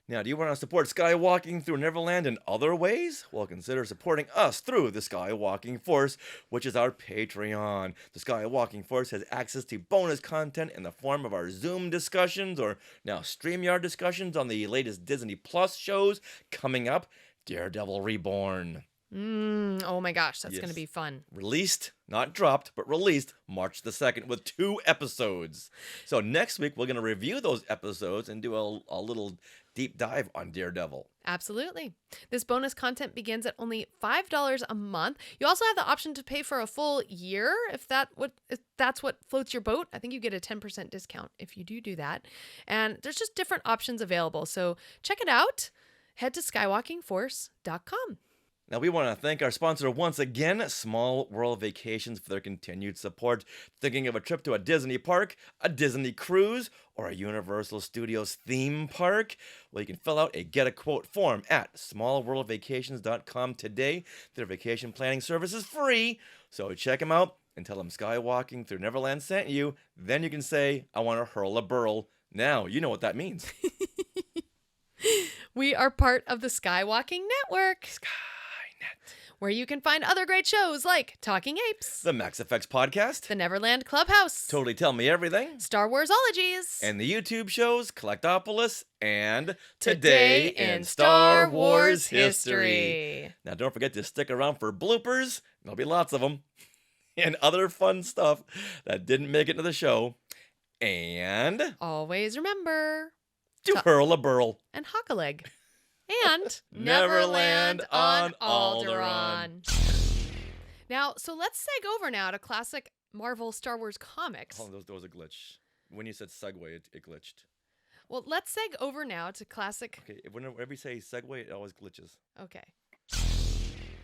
Now, do you want to support Skywalking Through Neverland in other ways? Well, consider supporting us through the Skywalking Force, which is our Patreon. The Skywalking Force has access to bonus content in the form of our Zoom discussions or now StreamYard discussions on the latest Disney Plus shows coming up, Daredevil Reborn. Oh my gosh, that's going to be fun. Released, not dropped, but released March the 2nd with 2 episodes. So next week, we're going to review those episodes and do a little deep dive on Daredevil. Absolutely. This bonus content begins at only $5 a month. You also have the option to pay for a full year if that's what floats your boat. I think you get a 10% discount if you do that. And there's just different options available. So check it out. Head to skywalkingforce.com. Now, we want to thank our sponsor once again, Small World Vacations, for their continued support. Thinking of a trip to a Disney park, a Disney cruise, or a Universal Studios theme park? Well, you can fill out a Get a Quote form at smallworldvacations.com today. Their vacation planning service is free, so check them out and tell them Skywalking Through Neverland sent you. Then you can say, I want to hurl a Berl. Now, you know what that means. We are part of the Skywalking Network. Where you can find other great shows like Talking Apes, The Max Effects Podcast, The Neverland Clubhouse, Totally Tell Me Everything, Star Warsologies, and the YouTube shows Collectopolis and Today in Star Wars History. Now, don't forget to stick around for bloopers. There'll be lots of them. And other fun stuff that didn't make it to the show. And always remember to hurl a Berl. And Hockaleg. And Neverland on Alderaan. Now, so let's seg over now to classic Marvel Star Wars comics. Oh, there was a glitch. When you said segue, it glitched. Well, let's seg over now to classic... Okay, whenever you say segue, it always glitches. Okay.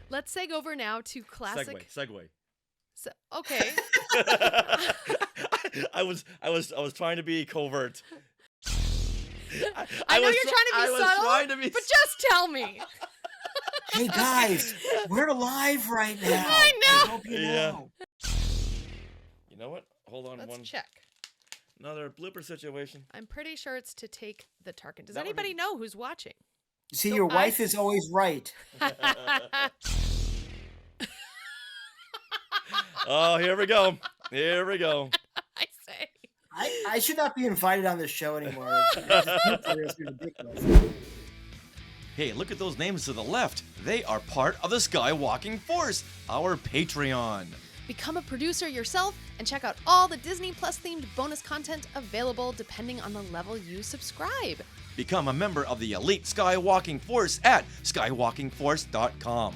Let's seg over now to classic... Segue. Okay. I was trying to be covert. I know you're trying to be subtle, but just tell me. Hey guys, we're live right now. I know. I hope you know. You know what? Hold on. Let's check. Another blooper situation. I'm pretty sure it's to take the Tarkin. Does anybody know who's watching? See, your wife is always right. Oh, here we go. I say. I should not be invited on this show anymore. It's ridiculous. Hey, look at those names to the left. They are part of the Skywalking Force, our Patreon. Become a producer yourself and check out all the Disney Plus themed bonus content available depending on the level you subscribe. Become a member of the elite Skywalking Force at skywalkingforce.com.